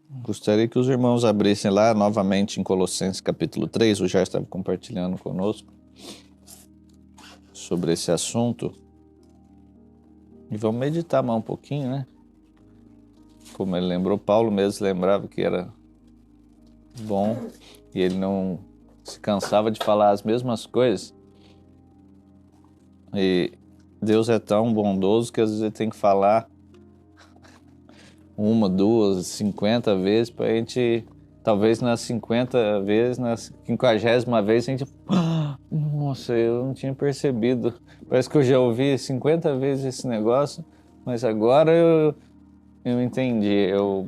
Gostaria que os irmãos abrissem lá novamente em Colossenses capítulo 3, o Jair estava compartilhando conosco sobre esse assunto. E vamos meditar mais um pouquinho, né? Como ele lembrou, Paulo mesmo lembrava que era bom e ele não se cansava de falar as mesmas coisas. E Deus é tão bondoso que às vezes ele tem que falar 1, 2, 50 vezes para a gente, talvez nas 50 vezes, na 50ª vez, a gente... Nossa, eu não tinha percebido. Parece que eu já ouvi 50 vezes esse negócio, mas agora eu entendi, eu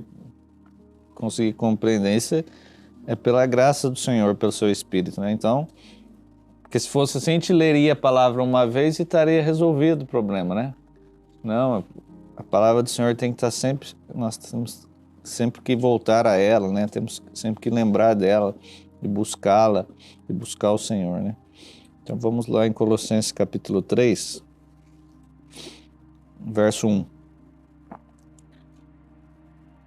consegui compreender. Isso é pela graça do Senhor, pelo seu Espírito, né? Então, porque se fosse assim, a gente leria a palavra uma vez e estaria resolvido o problema, né? Não, a palavra do Senhor tem que estar sempre, nós temos sempre que voltar a ela, né? Temos sempre que lembrar dela, de buscá-la, de buscar o Senhor, né? Então vamos lá em Colossenses capítulo 3, verso 1.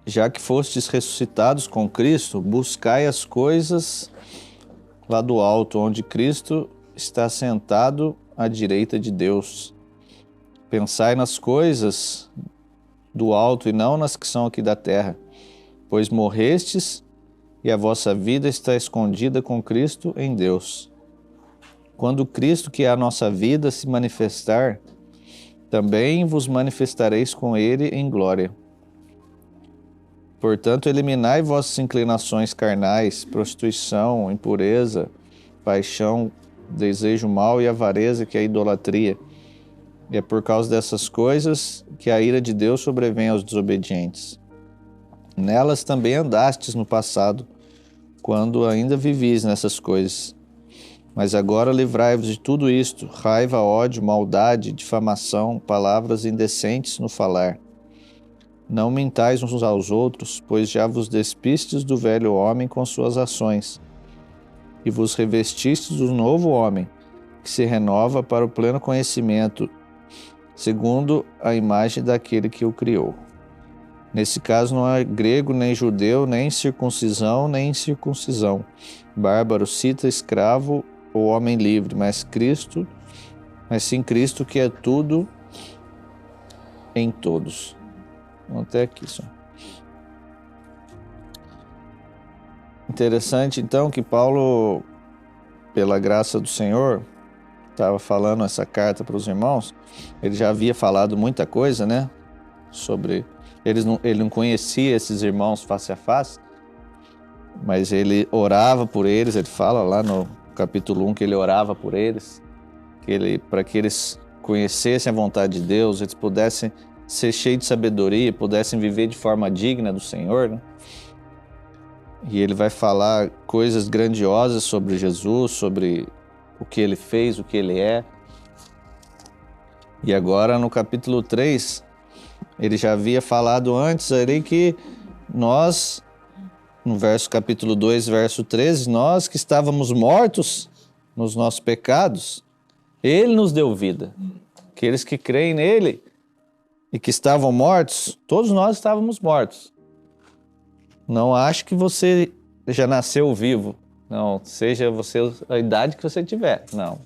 Já que fostes ressuscitados com Cristo, buscai as coisas lá do alto, onde Cristo está sentado à direita de Deus. Pensai nas coisas do alto e não nas que são aqui da terra, pois morrestes e a vossa vida está escondida com Cristo em Deus. Quando Cristo, que é a nossa vida, se manifestar, também vos manifestareis com Ele em glória. Portanto, eliminai vossas inclinações carnais, prostituição, impureza, paixão, desejo mau e avareza, que é a idolatria. E é por causa dessas coisas que a ira de Deus sobrevém aos desobedientes. Nelas também andastes no passado, quando ainda vivis nessas coisas. Mas agora livrai-vos de tudo isto: raiva, ódio, maldade, difamação, palavras indecentes no falar. Não mintais uns aos outros, pois já vos despistes do velho homem com suas ações, e vos revestistes do novo homem, que se renova para o pleno conhecimento, segundo a imagem daquele que o criou. Nesse caso não há grego, nem judeu, nem circuncisão, nem incircuncisão, bárbaro, cita, escravo ou homem livre, mas sim Cristo, que é tudo em todos. Vamos até aqui só. Interessante então que Paulo, pela graça do Senhor, estava falando essa carta para os irmãos. Ele já havia falado muita coisa, né? Sobre... Ele não conhecia esses irmãos face a face, mas ele orava por eles. Ele fala lá no capítulo 1 que ele orava por eles, para que eles conhecessem a vontade de Deus, eles pudessem ser cheios de sabedoria, pudessem viver de forma digna do Senhor, né? E ele vai falar coisas grandiosas sobre Jesus, sobre o que ele fez, o que ele é. E agora no capítulo 3, ele já havia falado antes ali que nós, no capítulo 2, verso 13, nós que estávamos mortos nos nossos pecados, ele nos deu vida. Aqueles que creem nele e que estavam mortos, todos nós estávamos mortos. Não ache que você já nasceu vivo. Não, seja você a idade que você tiver. Não.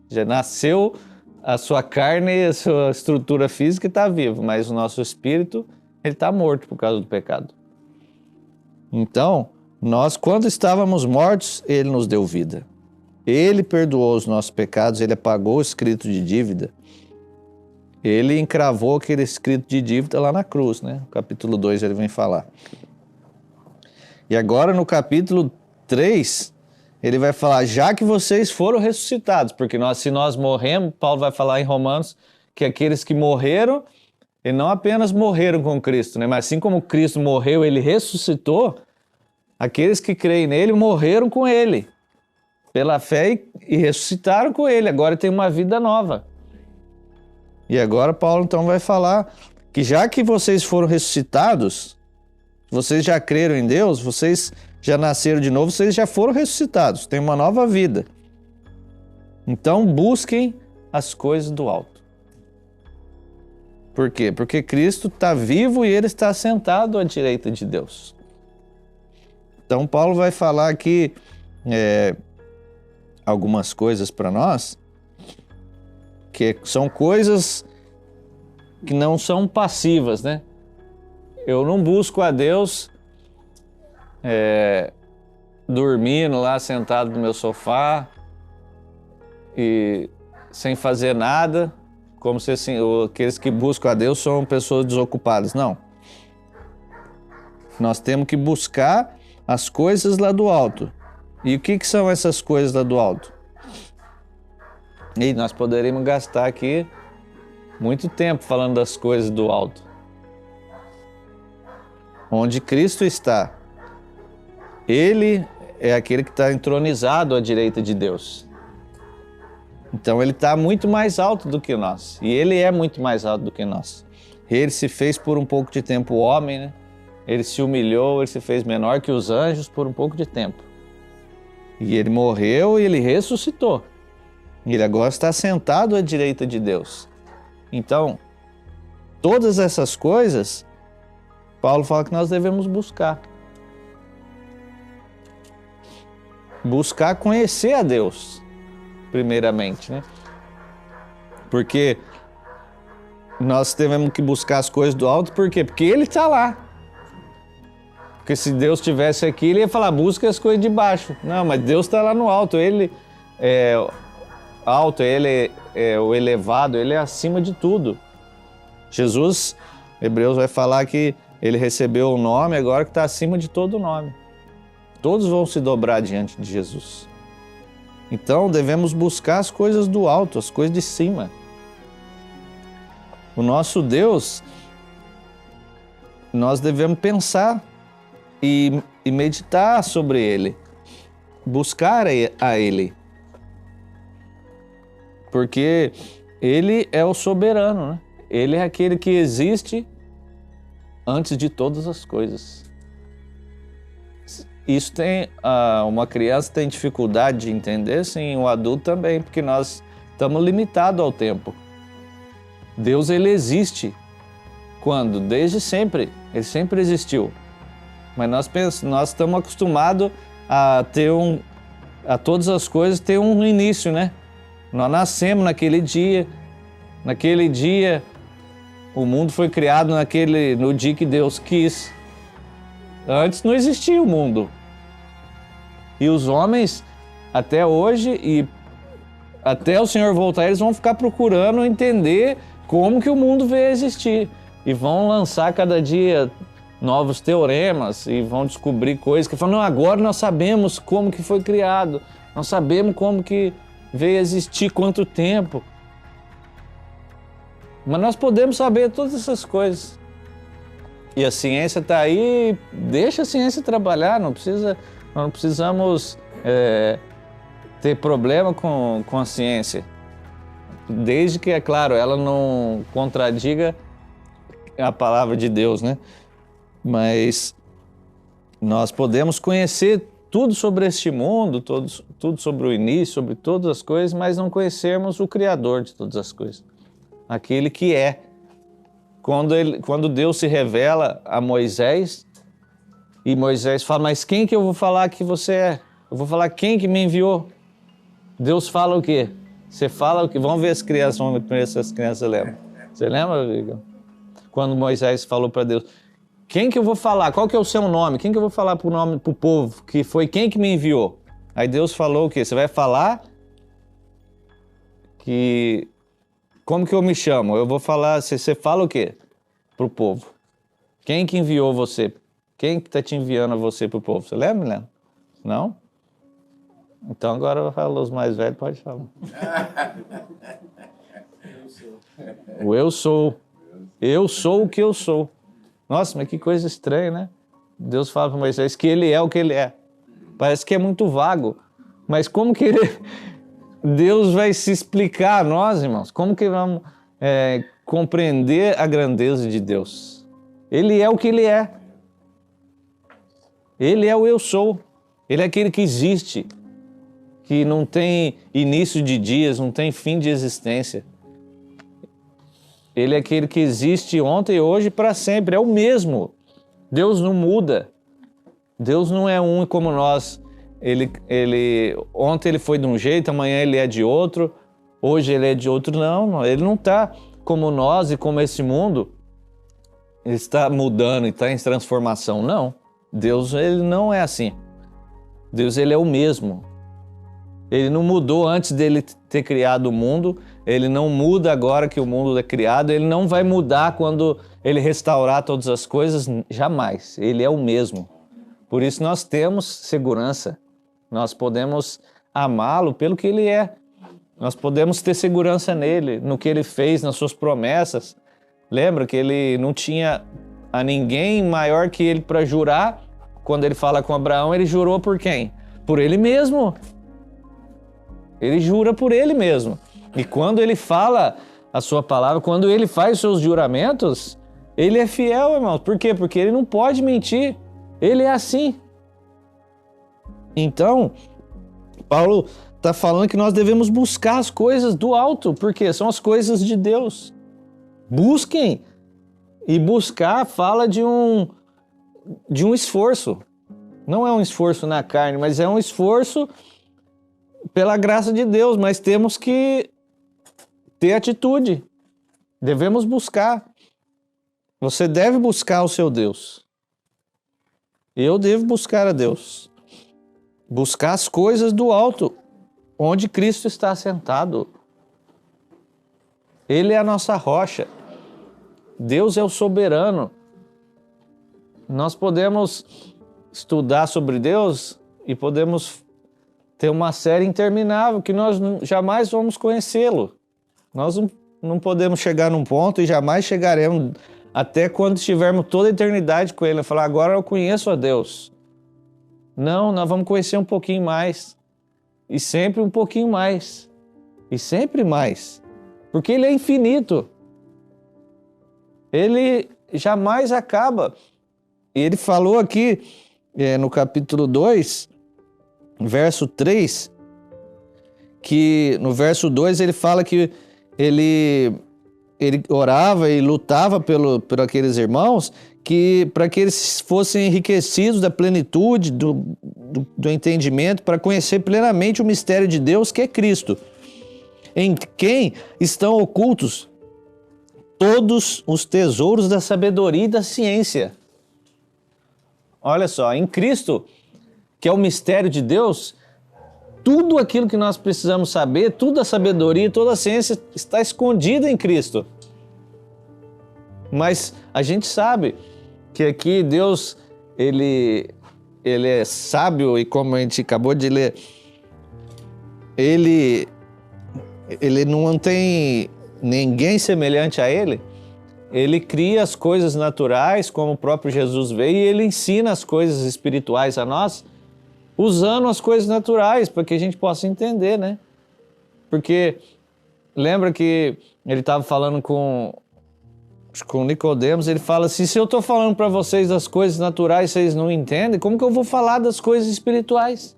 Já nasceu, a sua carne, a sua estrutura física está viva, mas o nosso espírito, ele está morto por causa do pecado. Então, nós, quando estávamos mortos, ele nos deu vida. Ele perdoou os nossos pecados, ele apagou o escrito de dívida. Ele encravou aquele escrito de dívida lá na cruz, né? No capítulo 2 ele vem falar. E agora no capítulo 3, ele vai falar, já que vocês foram ressuscitados, porque se nós morremos, Paulo vai falar em Romanos, que aqueles que morreram, e não apenas morreram com Cristo, né? Mas assim como Cristo morreu, ele ressuscitou, aqueles que creem nele morreram com ele, pela fé e ressuscitaram com ele, agora tem uma vida nova. E agora Paulo então vai falar que já que vocês foram ressuscitados, vocês já creram em Deus, vocês já nasceram de novo, vocês já foram ressuscitados, tem uma nova vida. Então busquem as coisas do alto. Por quê? Porque Cristo está vivo e ele está sentado à direita de Deus. Então, Paulo vai falar aqui algumas coisas para nós, que são coisas que não são passivas, né? Eu não busco a Deus dormindo lá, sentado no meu sofá e sem fazer nada, como se assim, aqueles que buscam a Deus são pessoas desocupadas. Não. Nós temos que buscar as coisas lá do alto. E o que são essas coisas lá do alto? E nós poderíamos gastar aqui muito tempo falando das coisas do alto. Onde Cristo está. Ele é aquele que está entronizado à direita de Deus. Então ele está muito mais alto do que nós. E ele é muito mais alto do que nós. Ele se fez por um pouco de tempo homem, né? Ele se humilhou, ele se fez menor que os anjos por um pouco de tempo. E ele morreu e ele ressuscitou. Ele agora está sentado à direita de Deus. Então, todas essas coisas, Paulo fala que nós devemos buscar. Buscar conhecer a Deus, primeiramente, né? Porque nós devemos que buscar as coisas do alto, por quê? Porque Ele está lá. Porque se Deus estivesse aqui, Ele ia falar, busca as coisas de baixo. Não, mas Deus está lá no alto, Ele é alto, Ele é o elevado, Ele é acima de tudo. Jesus, Hebreus vai falar que Ele recebeu o nome agora que está acima de todo nome. Todos vão se dobrar diante de Jesus. Então devemos buscar as coisas do alto, as coisas de cima. O nosso Deus, nós devemos pensar e meditar sobre Ele, buscar a Ele. Porque Ele é o soberano, né? Ele é aquele que existe antes de todas as coisas. Isso tem, uma criança tem dificuldade de entender, sim, um adulto também, porque nós estamos limitados ao tempo. Deus, Ele existe. Quando? Desde sempre. Ele sempre existiu. Mas nós estamos acostumados a todas as coisas ter um início, né? Nós nascemos naquele dia o mundo foi criado no dia que Deus quis. Antes não existia o mundo. E os homens, até hoje, e até o Senhor voltar, eles vão ficar procurando entender como que o mundo veio a existir. E vão lançar cada dia novos teoremas e vão descobrir coisas que falam, não, agora nós sabemos como que foi criado, nós sabemos como que veio a existir, quanto tempo. Mas nós podemos saber todas essas coisas. E a ciência está aí, deixa a ciência trabalhar, nós não precisamos ter problema com a ciência. Desde que, é claro, ela não contradiga a palavra de Deus, né? Mas nós podemos conhecer tudo sobre este mundo, tudo sobre o início, sobre todas as coisas, mas não conhecemos o Criador de todas as coisas. Aquele que é. Quando Deus se revela a Moisés, e Moisés fala, mas quem que eu vou falar que você é? Eu vou falar quem que me enviou? Deus fala o quê? Você fala o quê? Vamos ver as crianças, vamos ver se as crianças lembram. Você lembra, Vigão? Quando Moisés falou para Deus, quem que eu vou falar? Qual que é o seu nome? Quem que eu vou falar pro povo? Que foi quem que me enviou? Aí Deus falou o quê? Você vai falar que... Como que eu me chamo? Eu vou falar, você fala o quê? Pro povo. Quem que enviou você? Quem que está te enviando você pro povo? Você lembra, Leandro? Não? Então agora eu falo, os mais velhos pode falar. O eu sou. Eu sou o que eu sou. Nossa, mas que coisa estranha, né? Deus fala para Moisés que ele é o que ele é. Parece que é muito vago. Mas como que Deus vai se explicar a nós, irmãos? Como que vamos compreender a grandeza de Deus? Ele é o que Ele é. Ele é o eu sou. Ele é aquele que existe, que não tem início de dias, não tem fim de existência. Ele é aquele que existe ontem, hoje e para sempre. É o mesmo. Deus não muda. Deus não é um como nós. Ontem ele foi de um jeito, amanhã ele é de outro, hoje ele é de outro. Não, ele não está como nós e como esse mundo. Ele está mudando e está em transformação. Não, Deus ele não é assim. Deus ele é o mesmo. Ele não mudou antes dele ter criado o mundo, ele não muda agora que o mundo é criado, ele não vai mudar quando ele restaurar todas as coisas, jamais. Ele é o mesmo. Por isso nós temos segurança. Nós podemos amá-lo pelo que ele é. Nós podemos ter segurança nele, no que ele fez, nas suas promessas. Lembra que ele não tinha a ninguém maior que ele para jurar? Quando ele fala com Abraão, ele jurou por quem? Por ele mesmo. Ele jura por ele mesmo. E quando ele fala a sua palavra, quando ele faz os seus juramentos, ele é fiel, irmãos. Por quê? Porque ele não pode mentir. Ele é assim. Então, Paulo está falando que nós devemos buscar as coisas do alto, porque são as coisas de Deus. Busquem. E buscar fala de um esforço. Não é um esforço na carne, mas é um esforço pela graça de Deus. Mas temos que ter atitude. Devemos buscar. Você deve buscar o seu Deus. Eu devo buscar a Deus. Buscar as coisas do alto, onde Cristo está sentado. Ele é a nossa rocha. Deus é o soberano. Nós podemos estudar sobre Deus e podemos ter uma série interminável que nós jamais vamos conhecê-lo. Nós não podemos chegar num ponto e jamais chegaremos até quando estivermos toda a eternidade com Ele. Falar, agora eu conheço a Deus. Não, nós vamos conhecer um pouquinho mais. E sempre um pouquinho mais. E sempre mais. Porque Ele é infinito. Ele jamais acaba. E Ele falou aqui no capítulo 2, verso 3, que no verso 2 ele fala que ele orava e lutava por aqueles irmãos, para que eles fossem enriquecidos da plenitude, do entendimento, para conhecer plenamente o mistério de Deus, que é Cristo, em quem estão ocultos todos os tesouros da sabedoria e da ciência. Olha só, em Cristo, que é o mistério de Deus, tudo aquilo que nós precisamos saber, toda a sabedoria, toda a ciência está escondida em Cristo. Mas a gente sabe que aqui Deus, ele é sábio, e como a gente acabou de ler, ele não tem ninguém semelhante a Ele. Ele cria as coisas naturais, como o próprio Jesus veio, e Ele ensina as coisas espirituais a nós, usando as coisas naturais, para que a gente possa entender, né? Porque lembra que ele estava falando com Nicodemos, ele fala assim, se eu estou falando para vocês das coisas naturais, vocês não entendem, como que eu vou falar das coisas espirituais?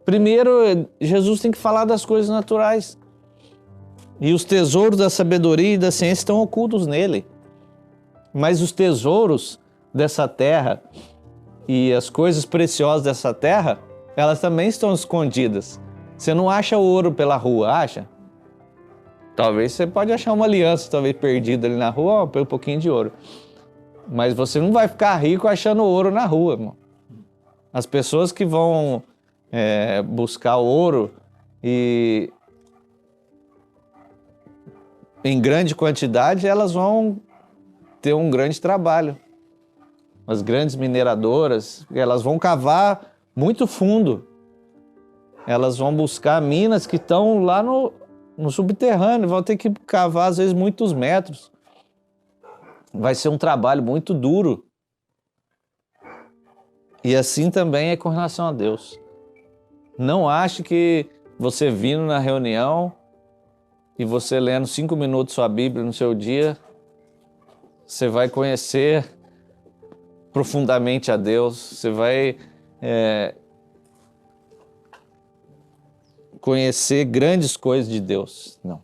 Primeiro, Jesus tem que falar das coisas naturais. E os tesouros da sabedoria e da ciência estão ocultos nele. Mas os tesouros dessa terra e as coisas preciosas dessa terra, elas também estão escondidas. Você não acha ouro pela rua, acha? Talvez você pode achar uma aliança, talvez perdida ali na rua, um pouquinho de ouro. Mas você não vai ficar rico achando ouro na rua, irmão. As pessoas que vão buscar ouro e em grande quantidade, elas vão ter um grande trabalho. As grandes mineradoras, elas vão cavar muito fundo. Elas vão buscar minas que estão lá no subterrâneo, vão ter que cavar às vezes muitos metros. Vai ser um trabalho muito duro. E assim também é com relação a Deus. Não ache que você vindo na reunião e você lendo 5 minutos sua Bíblia no seu dia, você vai conhecer profundamente a Deus, você vai conhecer grandes coisas de Deus. Não.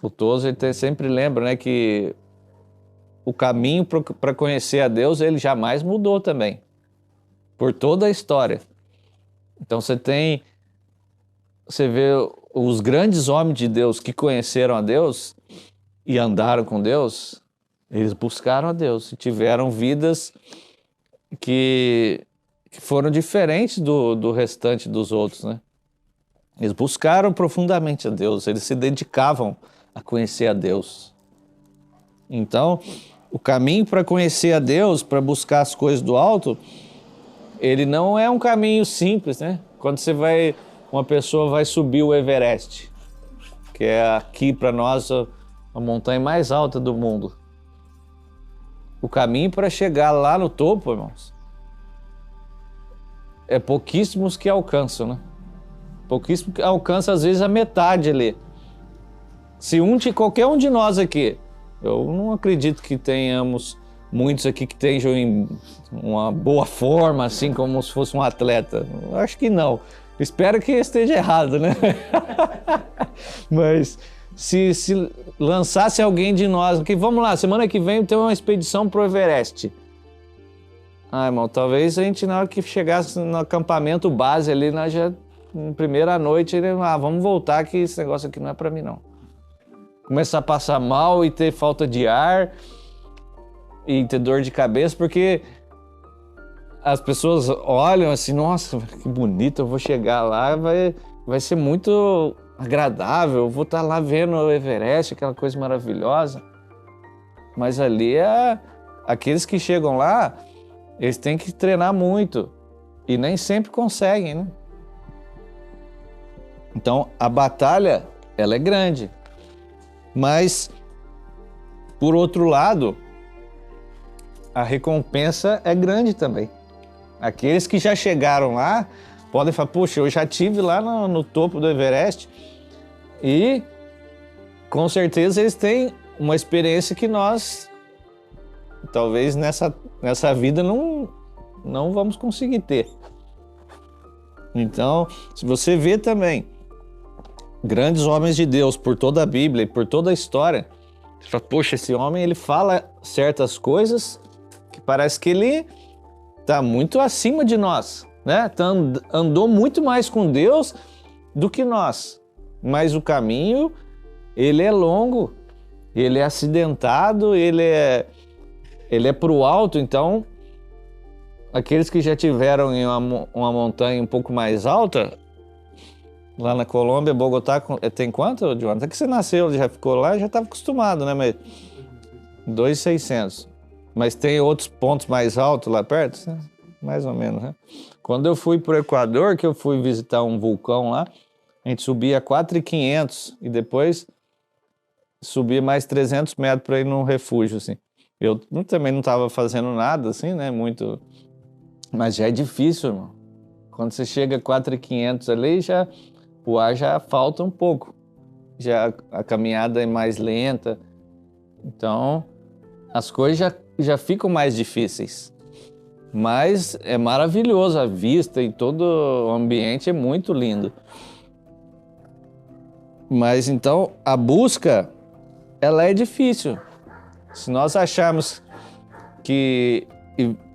O Tozer sempre lembra, né, que o caminho para conhecer a Deus, ele jamais mudou também, por toda a história. Então você vê os grandes homens de Deus que conheceram a Deus e andaram com Deus, eles buscaram a Deus e tiveram vidas que foram diferentes do restante dos outros, né? Eles buscaram profundamente a Deus, eles se dedicavam a conhecer a Deus. Então, o caminho para conhecer a Deus, para buscar as coisas do alto, ele não é um caminho simples, né? Quando uma pessoa vai subir o Everest, que é aqui para nós a montanha mais alta do mundo. O caminho para chegar lá no topo, irmãos, é pouquíssimos que alcançam, né? Pouquíssimos que alcançam, às vezes, a metade ali. Se qualquer um de nós aqui, eu não acredito que tenhamos muitos aqui que estejam em uma boa forma, assim como se fosse um atleta. Eu acho que não. Espero que esteja errado, né? Mas se lançasse alguém de nós, que vamos lá, semana que vem tem uma expedição pro Everest. Irmão, talvez a gente, na hora que chegasse no acampamento base ali, nós já, na primeira noite, vamos voltar que esse negócio aqui não é pra mim, não. Começar a passar mal e ter falta de ar e ter dor de cabeça, porque as pessoas olham assim, nossa, que bonito, eu vou chegar lá, vai ser muito agradável, eu vou estar lá vendo o Everest, aquela coisa maravilhosa. Mas ali, aqueles que chegam lá, eles têm que treinar muito e nem sempre conseguem, né? Então, a batalha, ela é grande. Mas, por outro lado, a recompensa é grande também. Aqueles que já chegaram lá podem falar, poxa, eu já estive lá no topo do Everest e com certeza eles têm uma experiência que nós, talvez nessa vida, não vamos conseguir ter. Então, se você vê também grandes homens de Deus por toda a Bíblia e por toda a história, você fala, poxa, esse homem ele fala certas coisas que parece que ele está muito acima de nós, né? Andou muito mais com Deus do que nós, mas o caminho, ele é longo, ele é acidentado, ele é para o alto. Então, aqueles que já tiveram em uma montanha um pouco mais alta, lá na Colômbia, Bogotá, tem quanto, Jonathan? Que você nasceu, já ficou lá, já estava acostumado, né? Mas 2.600. Mas tem outros pontos mais altos lá perto? Né? Mais ou menos, né? Quando eu fui para o Equador, que eu fui visitar um vulcão lá, a gente subia 4.500 e depois subia mais 300 metros para ir num refúgio, assim. Eu também não estava fazendo nada, assim, né? Muito... Mas já é difícil, irmão. Quando você chega a 4.500 ali, o ar já falta um pouco. Já a caminhada é mais lenta. Então, as coisas já ficam mais difíceis. Mas é maravilhoso a vista e todo o ambiente é muito lindo. Mas então, a busca, ela é difícil. Se nós acharmos que...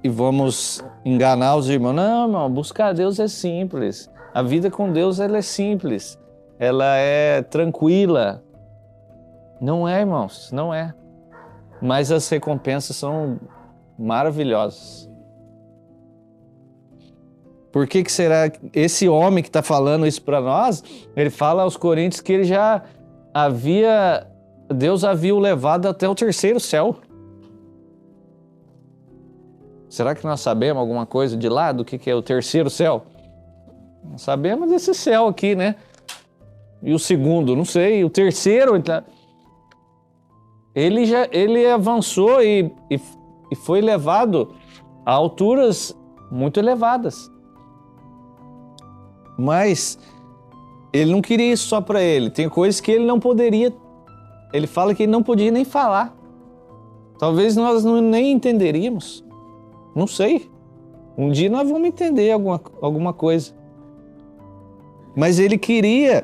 E vamos enganar os irmãos. Não, irmão, buscar a Deus é simples. A vida com Deus, ela é simples. Ela é tranquila. Não é, irmãos, não é. Mas as recompensas são maravilhosas. Por que será que esse homem que está falando isso para nós, ele fala aos Coríntios que ele já Deus havia o levado até o terceiro céu. Será que nós sabemos alguma coisa de lá, do que é o terceiro céu? Nós sabemos desse céu aqui, né? E o segundo, não sei. O terceiro, ele avançou e foi levado a alturas muito elevadas. Mas ele não queria isso só para ele. Tem coisas que ele não poderia. Ele fala que ele não podia nem falar. Talvez nós nem entenderíamos. Não sei. Um dia nós vamos entender alguma coisa. Mas ele queria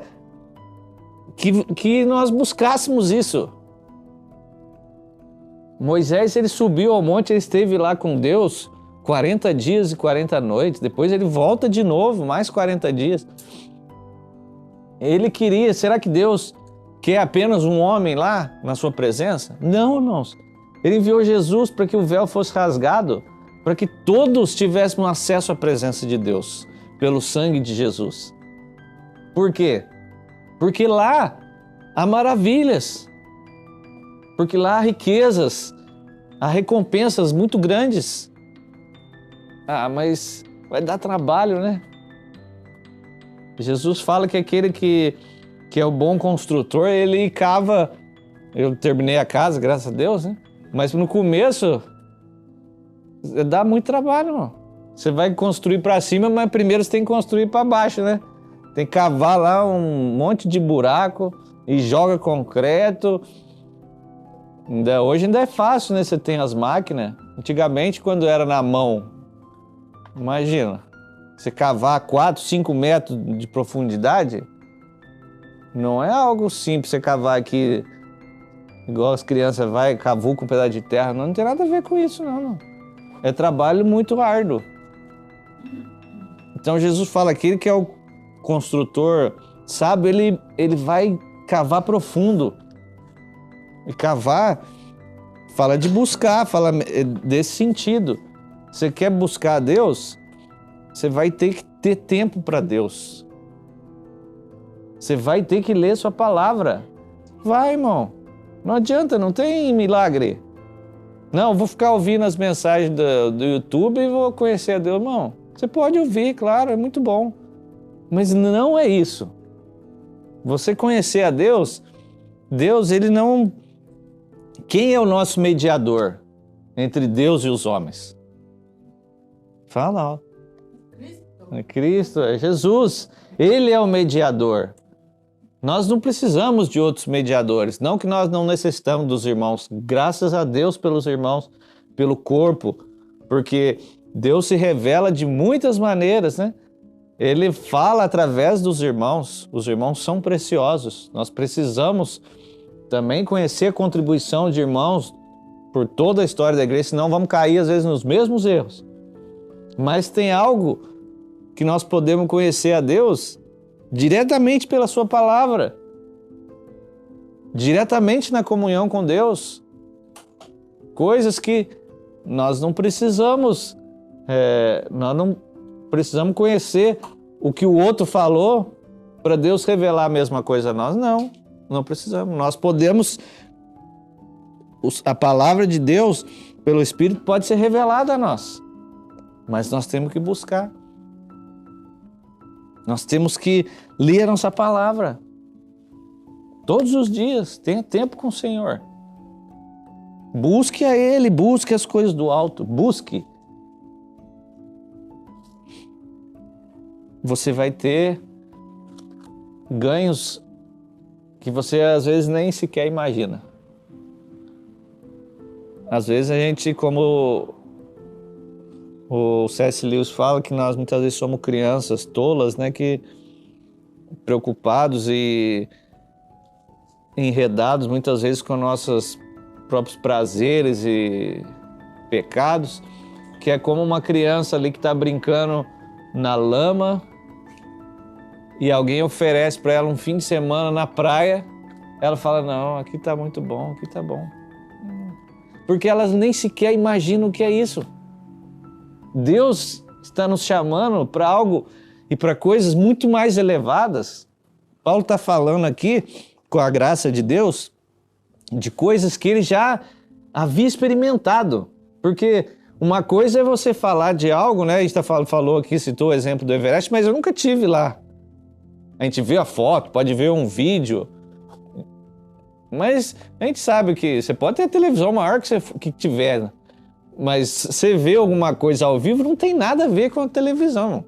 que nós buscássemos isso. Moisés, ele subiu ao monte, ele esteve lá com Deus 40 dias e 40 noites. Depois ele volta de novo, mais 40 dias. Ele queria, será que Deus quer apenas um homem lá na sua presença? Não, irmãos. Ele enviou Jesus para que o véu fosse rasgado, para que todos tivéssemos acesso à presença de Deus, pelo sangue de Jesus. Por quê? Porque lá há maravilhas, porque lá há riquezas, há recompensas muito grandes. Ah, mas vai dar trabalho, né? Jesus fala que aquele que é o bom construtor, ele cava... Eu terminei a casa, graças a Deus, né? Mas no começo, dá muito trabalho, irmão. Você vai construir para cima, mas primeiro você tem que construir para baixo, né? Tem que cavar lá um monte de buraco e joga concreto. Hoje ainda é fácil, né? Você tem as máquinas. Antigamente, quando era na mão, imagina, você cavar 4, 5 metros de profundidade, não é algo simples você cavar aqui, igual as crianças vai, cavuca um pedaço de terra. Não tem nada a ver com isso, não. É trabalho muito árduo. Então Jesus fala que ele que é o construtor, sabe, ele vai cavar profundo. E cavar fala de buscar, fala desse sentido. Você quer buscar a Deus, você vai ter que ter tempo para Deus. Você vai ter que ler sua palavra. Vai, irmão. Não adianta, não tem milagre. Não, vou ficar ouvindo as mensagens do YouTube e vou conhecer a Deus. Irmão, você pode ouvir, claro, é muito bom. Mas não é isso. Você conhecer a Deus, Deus, ele não... Quem é o nosso mediador entre Deus e os homens? Fala, ó. É Cristo, é Jesus. Ele é o mediador. Nós não precisamos de outros mediadores. Não que nós não necessitamos dos irmãos. Graças a Deus pelos irmãos, pelo corpo. Porque Deus se revela de muitas maneiras, né? Ele fala através dos irmãos. Os irmãos são preciosos. Nós precisamos também conhecer a contribuição de irmãos por toda a história da igreja, senão vamos cair às vezes nos mesmos erros. Mas tem algo que nós podemos conhecer a Deus diretamente pela sua palavra, diretamente na comunhão com Deus. Coisas que nós não precisamos, conhecer o que o outro falou para Deus revelar a mesma coisa a nós. Não precisamos. Nós podemos, a palavra de Deus, pelo Espírito, pode ser revelada a nós. Mas nós temos que buscar. Nós temos que ler a nossa palavra. Todos os dias, tenha tempo com o Senhor. Busque a Ele, busque as coisas do alto, busque. Você vai ter ganhos que você às vezes nem sequer imagina. Às vezes a gente, como o C.S. Lewis fala, que nós muitas vezes somos crianças tolas, né, que preocupados e enredados muitas vezes com nossos próprios prazeres e pecados, que é como uma criança ali que está brincando na lama e alguém oferece para ela um fim de semana na praia, ela fala, não, aqui está muito bom, aqui está bom. Porque elas nem sequer imaginam o que é isso. Deus está nos chamando para algo e para coisas muito mais elevadas. Paulo está falando aqui, com a graça de Deus, de coisas que ele já havia experimentado. Porque uma coisa é você falar de algo, né? A gente falou aqui, citou o exemplo do Everest, mas eu nunca tive lá. A gente vê a foto, pode ver um vídeo, mas a gente sabe que você pode ter a televisão maior que tiver, mas você vê alguma coisa ao vivo, não tem nada a ver com a televisão.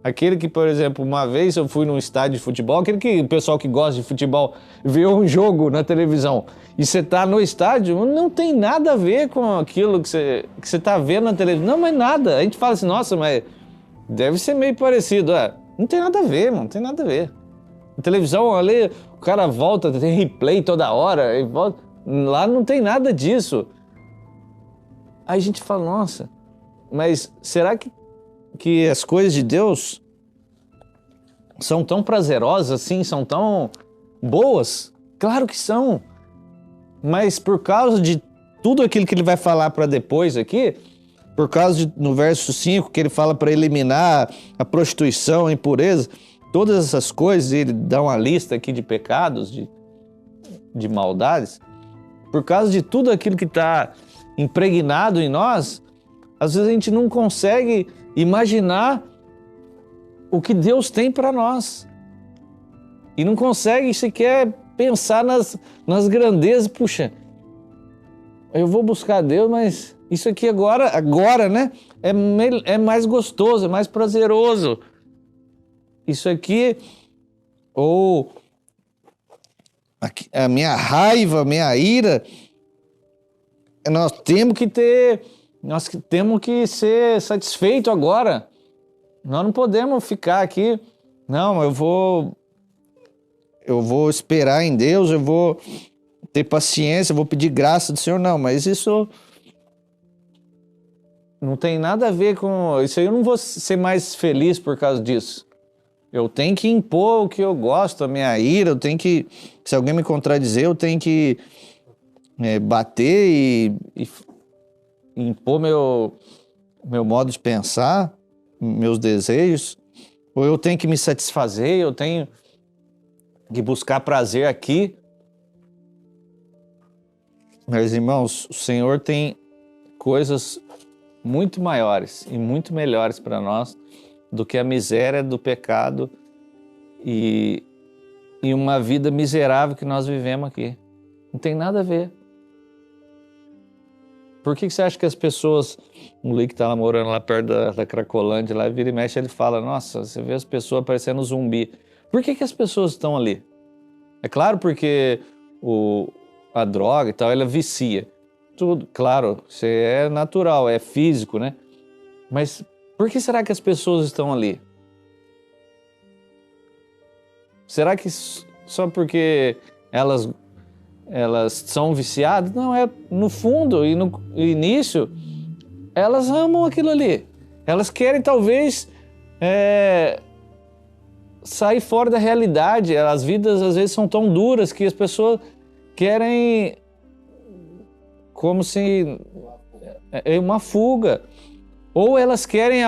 Aquele que, por exemplo, uma vez eu fui num estádio de futebol, o pessoal que gosta de futebol vê um jogo na televisão e você está no estádio, não tem nada a ver com aquilo que você está vendo na televisão. Não, mas nada. A gente fala assim, nossa, mas deve ser meio parecido. Não tem nada a ver, mano, não tem nada a ver. Na televisão ali, o cara volta, tem replay toda hora, e volta. Lá não tem nada disso. Aí a gente fala, nossa, mas será que as coisas de Deus são tão prazerosas assim, são tão boas? Claro que são, mas por causa de tudo aquilo que ele vai falar para depois aqui, por causa no verso 5, que ele fala para eliminar a prostituição, a impureza, todas essas coisas, ele dá uma lista aqui de pecados, de maldades, por causa de tudo aquilo que está impregnado em nós, às vezes a gente não consegue imaginar o que Deus tem para nós. E não consegue sequer pensar nas grandezas. Puxa, eu vou buscar Deus, mas isso aqui agora, né? É mais gostoso, é mais prazeroso. Isso aqui, ou a minha raiva, a minha ira, nós temos que ser satisfeitos agora. Nós não podemos ficar aqui, não, eu vou esperar em Deus, eu vou ter paciência, eu vou pedir graça do Senhor. Não, mas isso não tem nada a ver com isso aí. Eu não vou ser mais feliz por causa disso. Eu tenho que impor o que eu gosto, a minha ira, eu tenho que, se alguém me contradizer, eu tenho que bater e impor meu modo de pensar, meus desejos, ou eu tenho que me satisfazer, eu tenho que buscar prazer aqui. Meus irmãos, o Senhor tem coisas muito maiores e muito melhores para nós do que a miséria do pecado e uma vida miserável que nós vivemos aqui. Não tem nada a ver. Por que você acha que as pessoas, o Lee que está morando lá perto da Cracolândia, lá vira e mexe, ele fala, nossa, você vê as pessoas parecendo zumbi. Por que as pessoas estão ali? É claro, porque a droga e tal, ela vicia. Tudo, claro, isso é natural, é físico, né? Mas por que será que as pessoas estão ali? Será que só porque elas são viciadas? Não, no fundo e no início, elas amam aquilo ali. Elas querem talvez sair fora da realidade. As vidas às vezes são tão duras que as pessoas querem como se uma fuga. Ou elas querem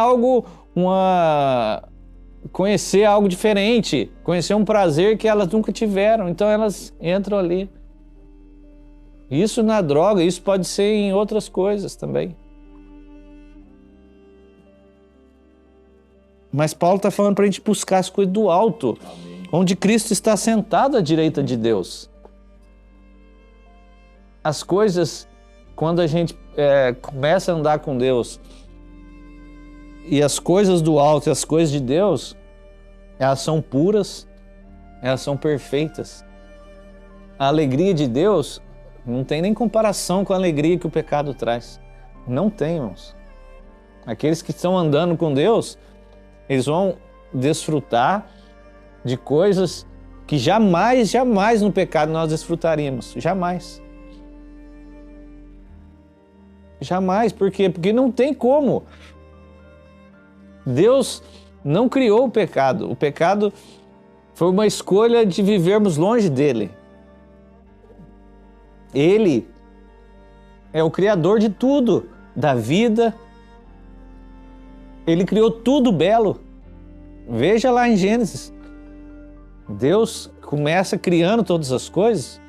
conhecer algo diferente, conhecer um prazer que elas nunca tiveram, então elas entram ali. Isso na droga, isso pode ser em outras coisas também. Mas Paulo está falando para a gente buscar as coisas do alto, amém, onde Cristo está sentado à direita de Deus. As coisas, quando a gente começa a andar com Deus, e as coisas do alto e as coisas de Deus, elas são puras, elas são perfeitas. A alegria de Deus não tem nem comparação com a alegria que o pecado traz. Não tem, irmãos. Aqueles que estão andando com Deus, eles vão desfrutar de coisas que jamais no pecado nós desfrutaríamos. Jamais. Jamais. Por quê? Porque não tem como. Deus não criou o pecado. O pecado foi uma escolha de vivermos longe dele. Ele é o criador de tudo, da vida. Ele criou tudo belo. Veja lá em Gênesis. Deus começa criando todas as coisas.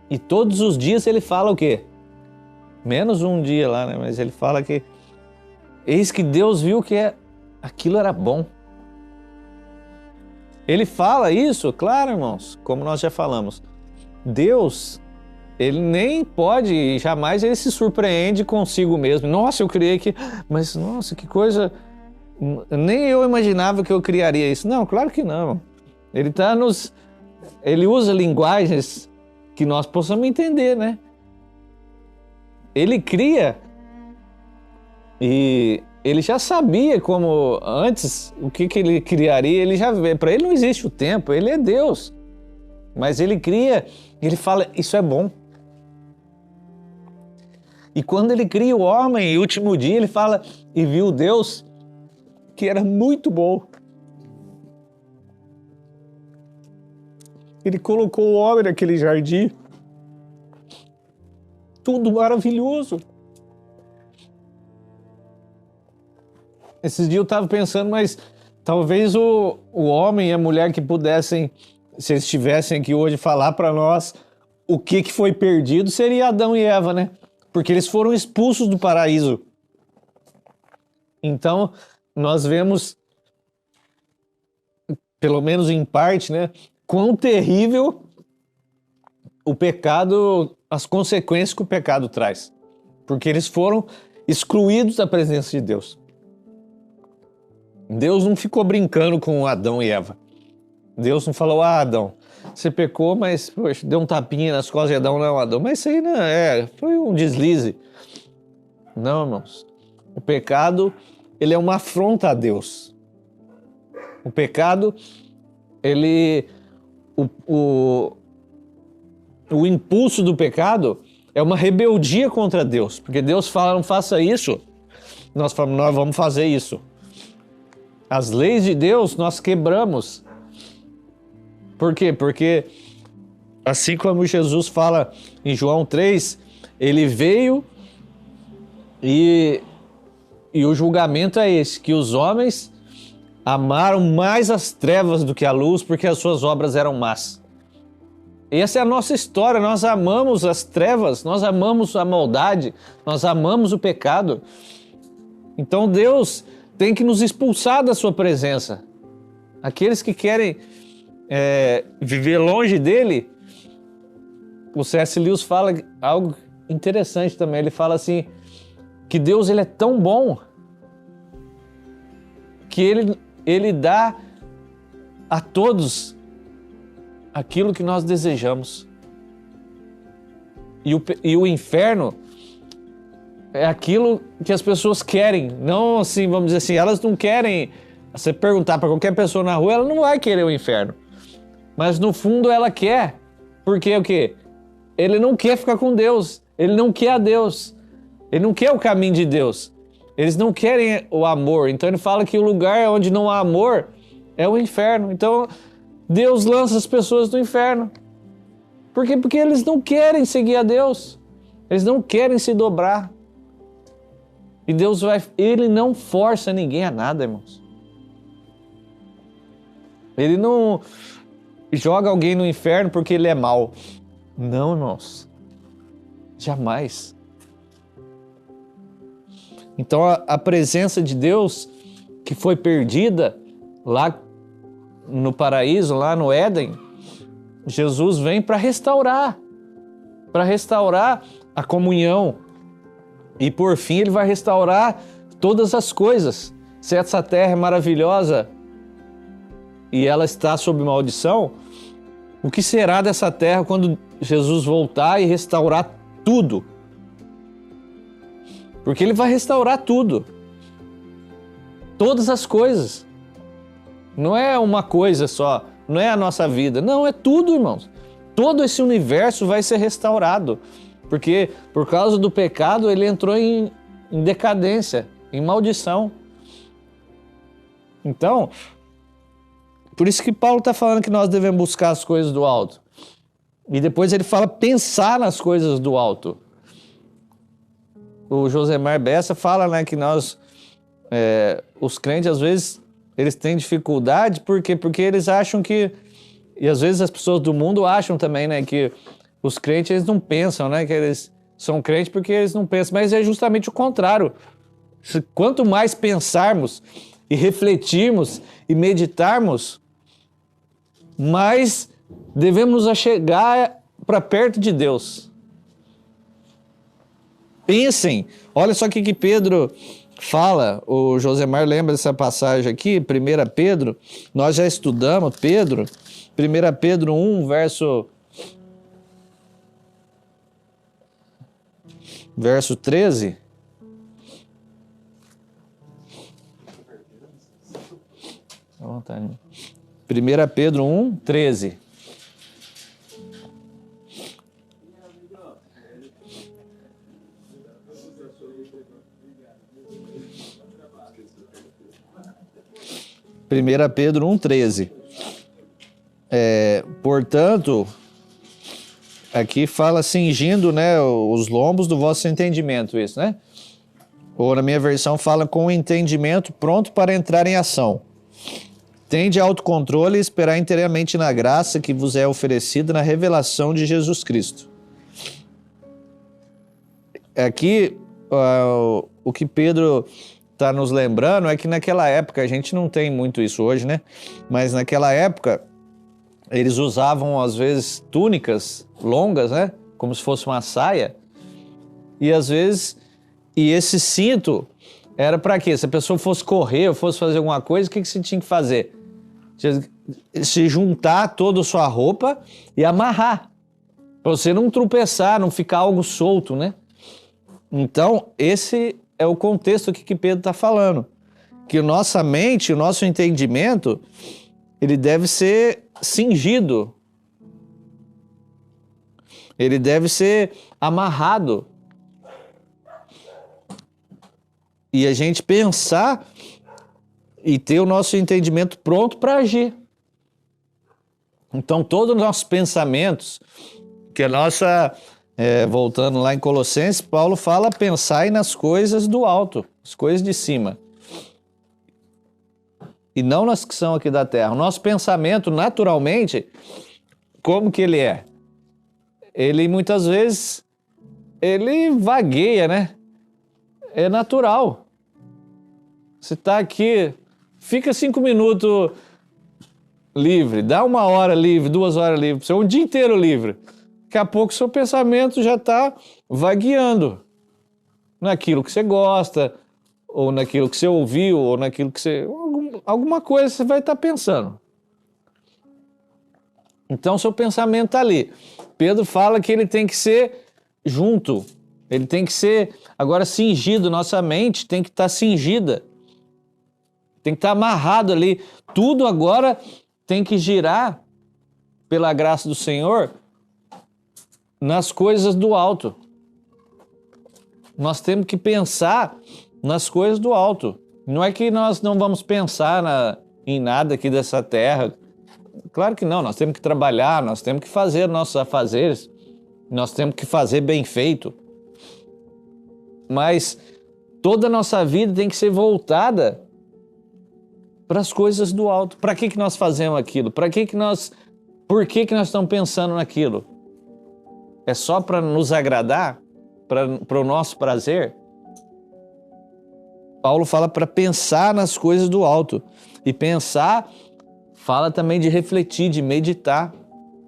E todos os dias ele fala o quê? Menos um dia lá, né? Mas ele fala que eis que Deus viu que aquilo era bom. Ele fala isso, claro, irmãos, como nós já falamos. Deus, ele nem pode, jamais ele se surpreende consigo mesmo. Nossa, eu criei que... Mas, nossa, que coisa... Nem eu imaginava que eu criaria isso. Não, claro que não. Ele usa linguagens que nós possamos entender, né? Ele cria e ele já sabia como antes o que ele criaria. Ele já vê. Para ele não existe o tempo. Ele é Deus. Mas ele cria. Ele fala, isso é bom. E quando ele cria o homem, e o último dia ele fala, e viu Deus que era muito bom. Ele colocou o homem naquele jardim. Tudo maravilhoso. Esses dias eu estava pensando, mas talvez o homem e a mulher que pudessem, se eles estivessem aqui hoje, falar para nós o que foi perdido, seria Adão e Eva, né? Porque eles foram expulsos do paraíso. Então, nós vemos, pelo menos em parte, né, quão terrível o pecado, as consequências que o pecado traz. Porque eles foram excluídos da presença de Deus. Deus não ficou brincando com Adão e Eva. Deus não falou, Adão, você pecou, mas poxa, deu um tapinha nas costas de Adão, não, Adão. Mas isso aí não foi um deslize. Não, irmãos. O pecado, ele é uma afronta a Deus. O pecado, ele... O impulso do pecado é uma rebeldia contra Deus. Porque Deus fala, não faça isso. Nós falamos, nós vamos fazer isso. As leis de Deus nós quebramos. Por quê? Porque assim como Jesus fala em João 3, ele veio e o julgamento é esse, que os homens amaram mais as trevas do que a luz porque as suas obras eram más. Essa é a nossa história, nós amamos as trevas, nós amamos a maldade, nós amamos o pecado. Então Deus tem que nos expulsar da sua presença. Aqueles que querem viver longe dele, o C.S. Lewis fala algo interessante também. Ele fala assim, que Deus ele é tão bom que ele dá a todos aquilo que nós desejamos. E o inferno é aquilo que as pessoas querem. Não assim, vamos dizer assim, elas não querem... Você perguntar para qualquer pessoa na rua, ela não vai querer o inferno. Mas no fundo ela quer. Porque o quê? Ele não quer ficar com Deus. Ele não quer a Deus. Ele não quer o caminho de Deus. Eles não querem o amor. Então ele fala que o lugar onde não há amor é o inferno. Então Deus lança as pessoas do inferno. Por quê? Porque eles não querem seguir a Deus. Eles não querem se dobrar. E Deus ele não força ninguém a nada, irmãos. Ele não joga alguém no inferno porque ele é mau. Não, irmãos. Jamais. Então a presença de Deus que foi perdida lá no paraíso, lá no Éden, Jesus vem para restaurar a comunhão. E por fim ele vai restaurar todas as coisas. Se essa terra é maravilhosa e ela está sob maldição, o que será dessa terra quando Jesus voltar e restaurar tudo? Porque ele vai restaurar tudo. Todas as coisas. Não é uma coisa só, não é a nossa vida. Não, é tudo, irmãos. Todo esse universo vai ser restaurado. Porque por causa do pecado ele entrou em decadência, em maldição. Então, por isso que Paulo está falando que nós devemos buscar as coisas do alto. E depois ele fala pensar nas coisas do alto. O Josemar Bessa fala, né, que nós, os crentes, às vezes, eles têm dificuldade, por quê? Porque eles acham que, e às vezes as pessoas do mundo acham também, né, que os crentes, eles não pensam, né, que eles são crentes porque eles não pensam, mas é justamente o contrário. Quanto mais pensarmos e refletirmos e meditarmos, mais devemos nos achegar para perto de Deus. Pensem, olha só o que Pedro fala, o Josemar lembra dessa passagem aqui, 1 Pedro, nós já estudamos Pedro, 1 Pedro 1, verso 13. À vontade. 1 Pedro 1, 13. 1 Pedro 1,13. Portanto, aqui fala cingindo, né, os lombos do vosso entendimento, isso, né? Ou na minha versão fala com o entendimento pronto para entrar em ação. Tende autocontrole e esperar inteiramente na graça que vos é oferecida na revelação de Jesus Cristo. Aqui, o que Pedro está nos lembrando é que naquela época, a gente não tem muito isso hoje, né? Mas naquela época, eles usavam às vezes túnicas longas, né? Como se fosse uma saia. E às vezes, esse cinto era para quê? Se a pessoa fosse correr ou fosse fazer alguma coisa, o que você tinha que fazer? Se juntar toda a sua roupa e amarrar. Para você não tropeçar, não ficar algo solto, né? Então, esse é o contexto aqui que Pedro está falando. Que nossa mente, o nosso entendimento, ele deve ser cingido. Ele deve ser amarrado. E a gente pensar e ter o nosso entendimento pronto para agir. Então, todos os nossos pensamentos, que a nossa... voltando lá em Colossenses, Paulo fala: pensai nas coisas do alto, as coisas de cima. E não nas que são aqui da terra. O nosso pensamento, naturalmente, como que ele é? Ele, muitas vezes, ele vagueia, né? É natural. Você está aqui, fica 5 minutos livre, dá 1 hora livre, 2 horas livre, você é um dia inteiro livre. Daqui a pouco seu pensamento já está vagueando naquilo que você gosta, ou naquilo que você ouviu, ou naquilo que você... Alguma coisa você vai estar pensando. Então seu pensamento está ali. Pedro fala que ele tem que ser junto, ele tem que ser agora cingido, nossa mente tem que estar cingida, tem que estar amarrado ali. Tudo agora tem que girar, pela graça do Senhor, nas coisas do alto. Nós temos que pensar nas coisas do alto. Não é que nós não vamos pensar em nada aqui dessa terra. Claro que não, nós temos que trabalhar, nós temos que fazer nossos afazeres, nós temos que fazer bem feito. Mas toda a nossa vida tem que ser voltada para as coisas do alto. Para que nós fazemos aquilo? Por que nós estamos pensando naquilo? É só para nos agradar? Para o nosso prazer? Paulo fala para pensar nas coisas do alto. E pensar fala também de refletir, de meditar.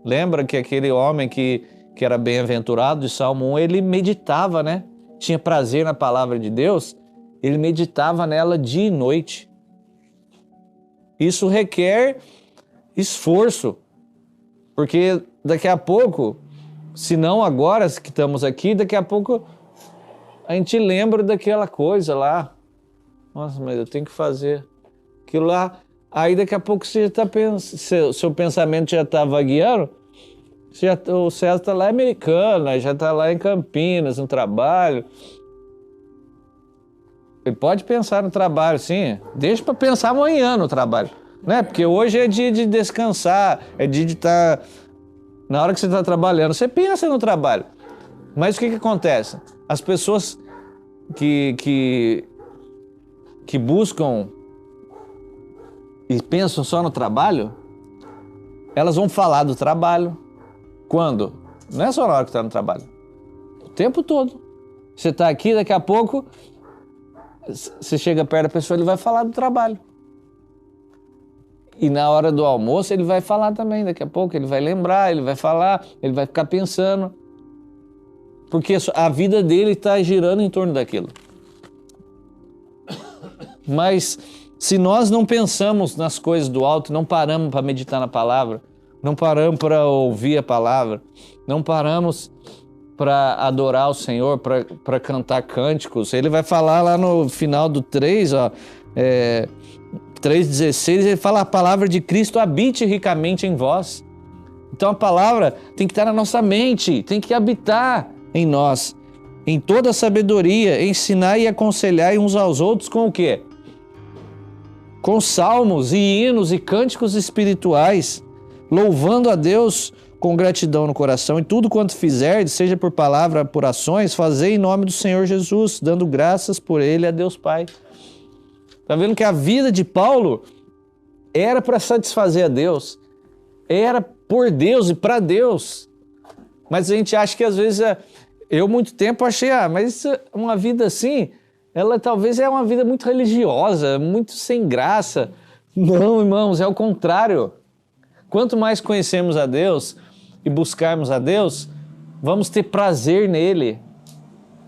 Lembra que aquele homem que era bem-aventurado, de Salmo 1, ele meditava, né? Tinha prazer na palavra de Deus, ele meditava nela dia e noite. Isso requer esforço, porque daqui a pouco, se não agora que estamos aqui, daqui a pouco a gente lembra daquela coisa lá. Nossa, mas eu tenho que fazer aquilo lá. Aí daqui a pouco você está pensando, seu pensamento já está vagueando, o César está lá em Americana, já está lá em Campinas, no trabalho. Ele pode pensar no trabalho, sim. Deixa para pensar amanhã no trabalho, né? Porque hoje é dia de descansar, é dia de estar... Na hora que você está trabalhando, você pensa no trabalho. Mas o que acontece? As pessoas que buscam e pensam só no trabalho, elas vão falar do trabalho. Quando? Não é só na hora que está no trabalho. O tempo todo. Você está aqui, daqui a pouco, você chega perto da pessoa, ele vai falar do trabalho. E na hora do almoço ele vai falar também, daqui a pouco ele vai lembrar, ele vai falar, ele vai ficar pensando. Porque a vida dele está girando em torno daquilo. Mas se nós não pensamos nas coisas do alto, não paramos para meditar na palavra, não paramos para ouvir a palavra, não paramos para adorar o Senhor, para cantar cânticos, ele vai falar lá no final do 3, 3,16, ele fala: a palavra de Cristo habite ricamente em vós. Então a palavra tem que estar na nossa mente, tem que habitar em nós. Em toda sabedoria, ensinar e aconselhar uns aos outros com o quê? com salmos e hinos e cânticos espirituais, louvando a Deus com gratidão no coração, e tudo quanto fizerdes, seja por palavra, por ações, fazei em nome do Senhor Jesus, dando graças por Ele a Deus Pai. Está vendo que a vida de Paulo era para satisfazer a Deus, era por Deus e para Deus. Mas a gente acha que às vezes, eu muito tempo achei, mas uma vida assim, ela talvez é uma vida muito religiosa, muito sem graça. Não, irmãos, é o contrário. Quanto mais conhecemos a Deus e buscarmos a Deus, vamos ter prazer nele,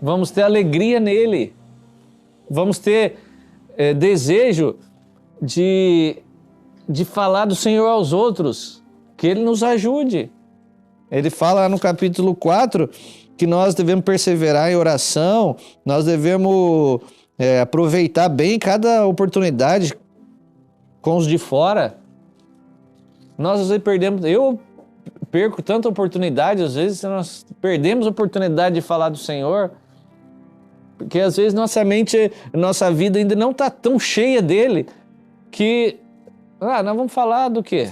vamos ter alegria nele, vamos ter desejo de falar do Senhor aos outros, que Ele nos ajude. Ele fala no capítulo 4 que nós devemos perseverar em oração, nós devemos aproveitar bem cada oportunidade com os de fora. Nós às vezes perdemos, eu perco tanta oportunidade, às vezes nós perdemos a oportunidade de falar do Senhor, porque às vezes nossa mente, nossa vida ainda não está tão cheia dele, que, nós vamos falar do quê?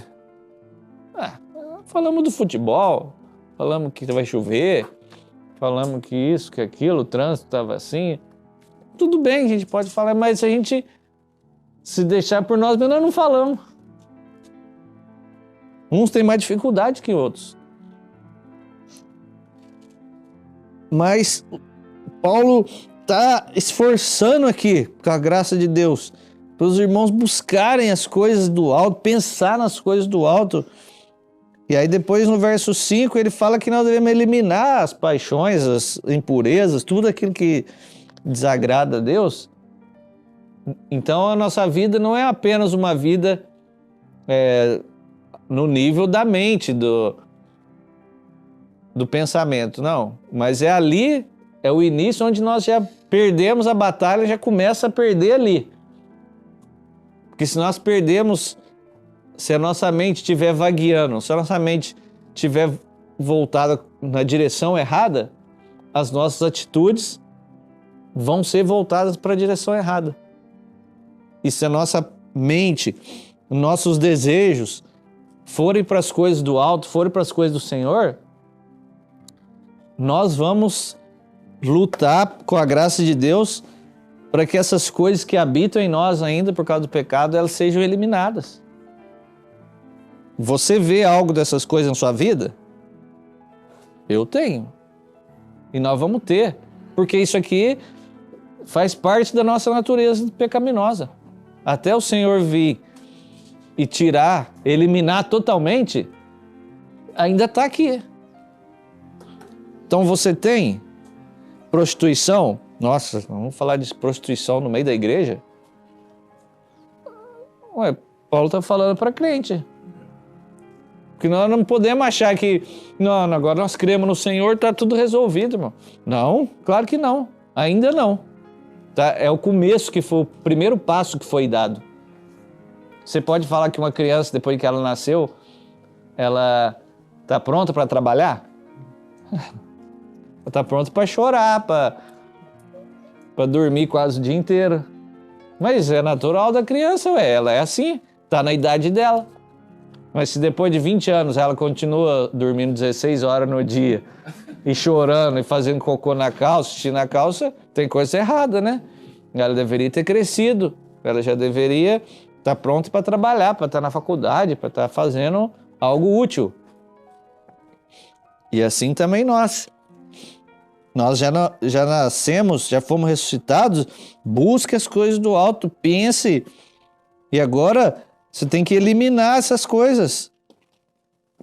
Falamos do futebol, falamos que vai chover, falamos que isso, que aquilo, o trânsito estava assim. Tudo bem, a gente pode falar, mas se a gente se deixar por nós mesmos, nós não falamos. Uns têm mais dificuldade que outros. Mas Paulo está esforçando aqui, com a graça de Deus, para os irmãos buscarem as coisas do alto, pensar nas coisas do alto. E aí depois no verso 5 ele fala que nós devemos eliminar as paixões, as impurezas, tudo aquilo que desagrada a Deus. Então a nossa vida não é apenas uma vida no nível da mente, do pensamento, não. Mas é ali, é o início onde nós já perdemos a batalha, já começa a perder ali. Porque se nós perdemos, se a nossa mente estiver vagueando, se a nossa mente estiver voltada na direção errada, as nossas atitudes vão ser voltadas para a direção errada. E se a nossa mente, nossos desejos forem para as coisas do alto, forem para as coisas do Senhor, nós vamos lutar com a graça de Deus para que essas coisas que habitam em nós ainda por causa do pecado, elas sejam eliminadas. Você vê algo dessas coisas na sua vida? Eu tenho. E nós vamos ter. Porque isso aqui faz parte da nossa natureza pecaminosa. Até o Senhor vir e tirar, eliminar totalmente, ainda está aqui. Então você tem prostituição. Nossa, vamos falar de prostituição no meio da igreja? Paulo está falando para crente. Porque nós não podemos achar que, não, agora nós cremos no Senhor, está tudo resolvido, irmão. Não, claro que não. Ainda não. Tá? É o começo, que foi o primeiro passo que foi dado. Você pode falar que uma criança, depois que ela nasceu, ela está pronta para trabalhar? Ela está pronta para chorar, para dormir quase o dia inteiro. Mas é natural da criança, ela é assim, está na idade dela. Mas se depois de 20 anos ela continua dormindo 16 horas no dia e chorando e fazendo cocô na calça, xixi na calça, tem coisa errada, né? Ela deveria ter crescido, ela já deveria estar pronta para trabalhar, para estar na faculdade, para estar fazendo algo útil. E assim também nós. Nós já nascemos, já fomos ressuscitados, busque as coisas do alto, pense. E agora você tem que eliminar essas coisas.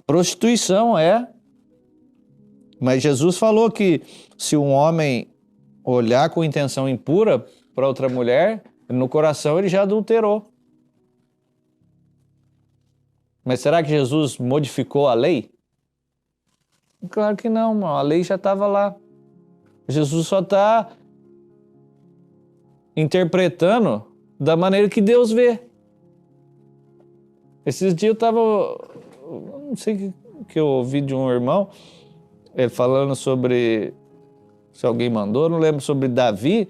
Prostituição Mas Jesus falou que se um homem olhar com intenção impura para outra mulher, no coração ele já adulterou. Mas será que Jesus modificou a lei? Claro que não, irmão. A lei já estava lá. Jesus só está interpretando da maneira que Deus vê. Esses dias eu estava, não sei o que eu ouvi de um irmão, ele falando sobre, se alguém mandou, não lembro, sobre Davi,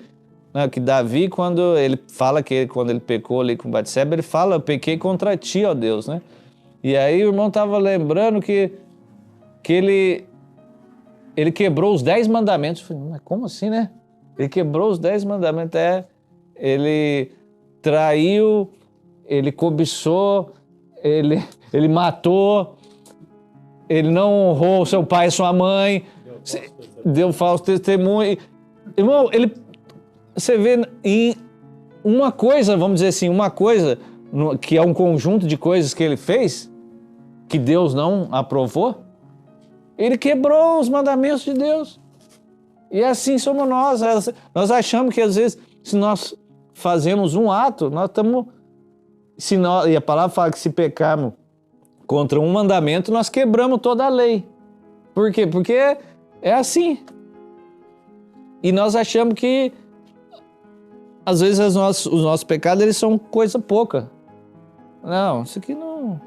né, que Davi, quando ele fala que quando ele pecou ali com Batseba, ele fala, eu pequei contra ti, ó Deus, né? E aí o irmão estava lembrando que ele quebrou os 10 mandamentos. Eu falei, mas como assim, né? Ele quebrou os 10 mandamentos, ele traiu, ele cobiçou, ele matou, ele não honrou seu pai e sua mãe, deu falso testemunho. Irmão, você vê em uma coisa, vamos dizer assim, uma coisa que é um conjunto de coisas que ele fez, que Deus não aprovou, ele quebrou os mandamentos de Deus. E assim somos nós. Nós achamos que às vezes, se nós fazemos um ato, nós estamos... E a palavra fala que se pecarmos contra um mandamento, nós quebramos toda a lei. Por quê? Porque é assim. E nós achamos que às vezes os nossos pecados eles são coisa pouca. Não, isso aqui não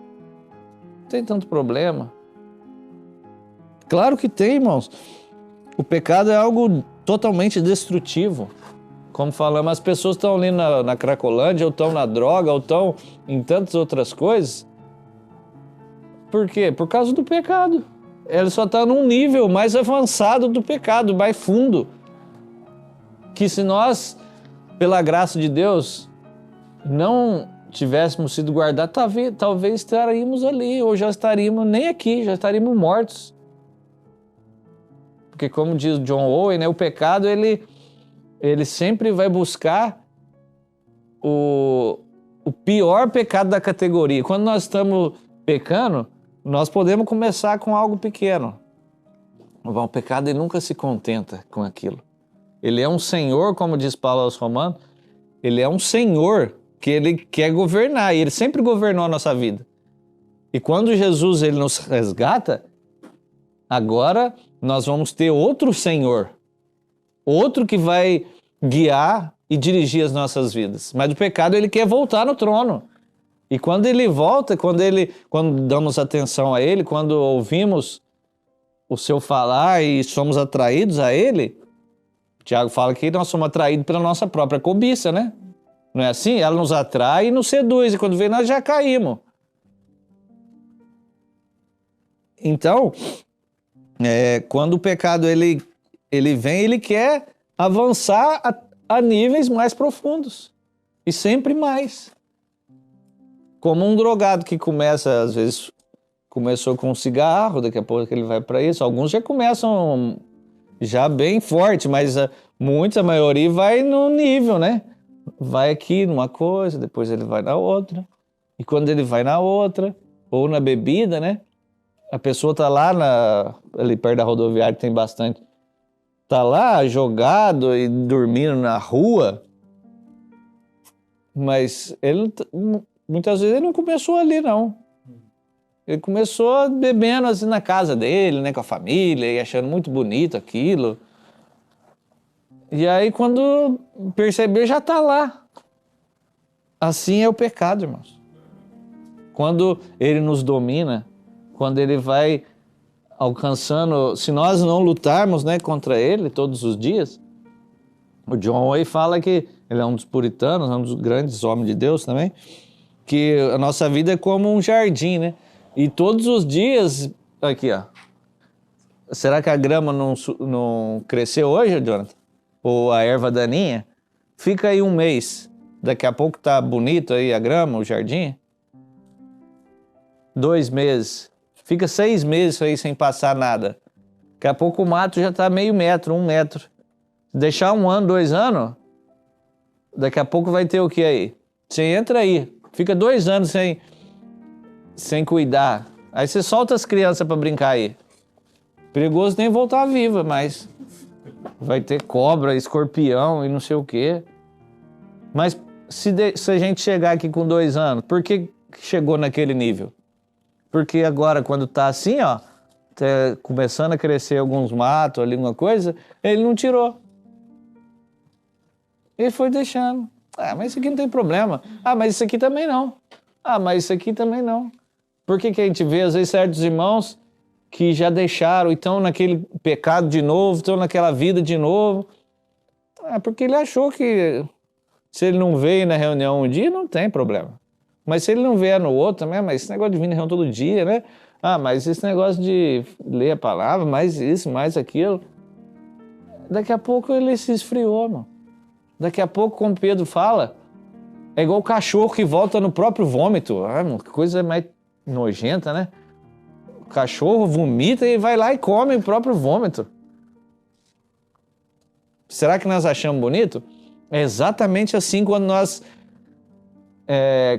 tem tanto problema. Claro que tem, irmãos. O pecado é algo totalmente destrutivo. Como falamos, as pessoas estão ali na Cracolândia, ou estão na droga, ou estão em tantas outras coisas. Por quê? Por causa do pecado. Ele só está num nível mais avançado do pecado, mais fundo. Que se nós, pela graça de Deus, não tivéssemos sido guardados, talvez estaríamos ali, ou já estaríamos nem aqui, já estaríamos mortos. Porque como diz John Owen, né, o pecado ele sempre vai buscar o pior pecado da categoria. Quando nós estamos pecando, nós podemos começar com algo pequeno. O pecado ele nunca se contenta com aquilo. Ele é um senhor, como diz Paulo aos Romanos, ele é um senhor que ele quer governar, e ele sempre governou a nossa vida. E quando Jesus ele nos resgata, agora nós vamos ter outro Senhor, outro que vai guiar e dirigir as nossas vidas. Mas o pecado ele quer voltar no trono. E quando ele volta, quando damos atenção a ele, quando ouvimos o seu falar e somos atraídos a ele, Tiago fala que nós somos atraídos pela nossa própria cobiça, né? Não é assim? Ela nos atrai e nos seduz, e quando vem nós já caímos. Então, quando o pecado ele vem, ele quer avançar a níveis mais profundos. E sempre mais. Como um drogado que começa, às vezes, começou com um cigarro, daqui a pouco ele vai para isso. Alguns já começam já bem forte, mas a maioria vai no nível, né? Vai aqui numa coisa, depois ele vai na outra. E quando ele vai na outra, ou na bebida, né? A pessoa tá lá ali perto da rodoviária, tem bastante. Tá lá jogado e dormindo na rua. Mas muitas vezes ele não começou ali, não. Ele começou bebendo assim na casa dele, né, com a família, e achando muito bonito aquilo. E aí quando perceber, já tá lá. Assim é o pecado, irmãos. Quando ele nos domina, quando ele vai alcançando, se nós não lutarmos, né, contra ele todos os dias, o John Owen fala que ele é um dos puritanos, um dos grandes homens de Deus também, que a nossa vida é como um jardim, né? E todos os dias, aqui ó, será que a grama não cresceu hoje, Jonathan? Ou a erva daninha? Fica aí um mês, daqui a pouco tá bonito aí a grama, o jardim. 2 meses. Fica 6 meses aí sem passar nada. Daqui a pouco o mato já tá meio metro, 1 metro. Deixar 1 ano, 2 anos, daqui a pouco vai ter o que aí? Você entra aí, fica 2 anos sem cuidar. Aí você solta as crianças para brincar aí. Perigoso nem voltar viva, mas vai ter cobra, escorpião e não sei o quê. Mas se a gente chegar aqui com 2 anos, por que chegou naquele nível? Porque agora, quando tá assim, ó, tá começando a crescer alguns matos ali, alguma coisa, ele não tirou. Ele foi deixando. Ah, mas isso aqui não tem problema. Ah, mas isso aqui também não. Ah, mas isso aqui também não. Por que a gente vê, às vezes, certos irmãos que já deixaram e estão naquele pecado de novo, estão naquela vida de novo? É porque ele achou que se ele não veio na reunião um dia, não tem problema. Mas se ele não vier no outro também, mas esse negócio de vir na reunião todo dia, né? Mas esse negócio de ler a palavra, mais isso, mais aquilo. Daqui a pouco ele se esfriou, mano. Daqui a pouco, como Pedro fala, é igual o cachorro que volta no próprio vômito. Mano, que coisa mais nojenta, né? O cachorro vomita e vai lá e come o próprio vômito. Será que nós achamos bonito? É exatamente assim quando nós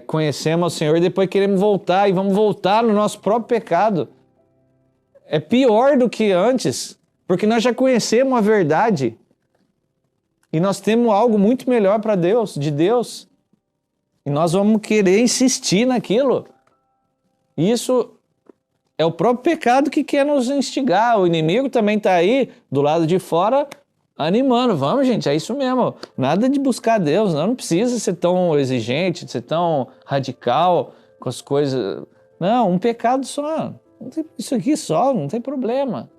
conhecemos o Senhor e depois queremos voltar e vamos voltar no nosso próprio pecado. É pior do que antes, porque nós já conhecemos a verdade e nós temos algo muito melhor para Deus, de Deus. E nós vamos querer insistir naquilo. Isso é o próprio pecado que quer nos instigar. O inimigo também está aí, do lado de fora, animando. Vamos, gente, é isso mesmo. Nada de buscar Deus, não precisa ser tão exigente, ser tão radical com as coisas. Não, um pecado só. Isso aqui só, não tem problema.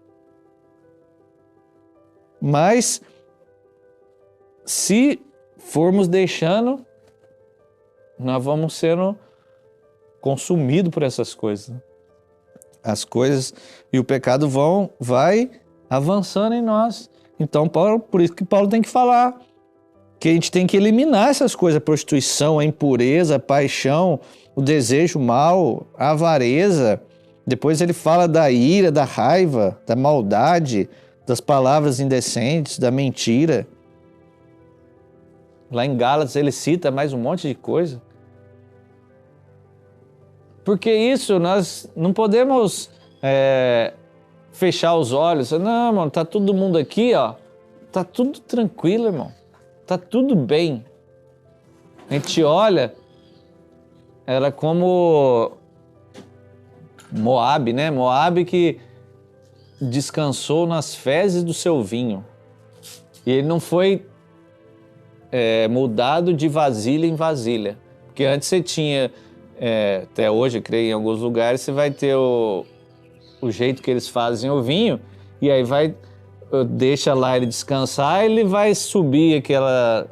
Mas, se formos deixando, nós vamos sendo consumidos por essas coisas. As coisas e o pecado vai avançando em nós. Então, por isso que Paulo tem que falar que a gente tem que eliminar essas coisas, a prostituição, a impureza, a paixão, o desejo mal, a avareza. Depois ele fala da ira, da raiva, da maldade, das palavras indecentes, da mentira. Lá em Gálatas ele cita mais um monte de coisa. Porque isso, nós não podemos fechar os olhos. Não, mano, tá todo mundo aqui, ó. Tá tudo tranquilo, irmão. Tá tudo bem. A gente olha, era como Moabe, né? Moabe que descansou nas fezes do seu vinho. E ele não foi mudado de vasilha em vasilha. Porque antes você tinha, até hoje, eu creio, em alguns lugares, você vai ter o jeito que eles fazem o vinho, e aí deixa lá ele descansar, ele vai subir aquela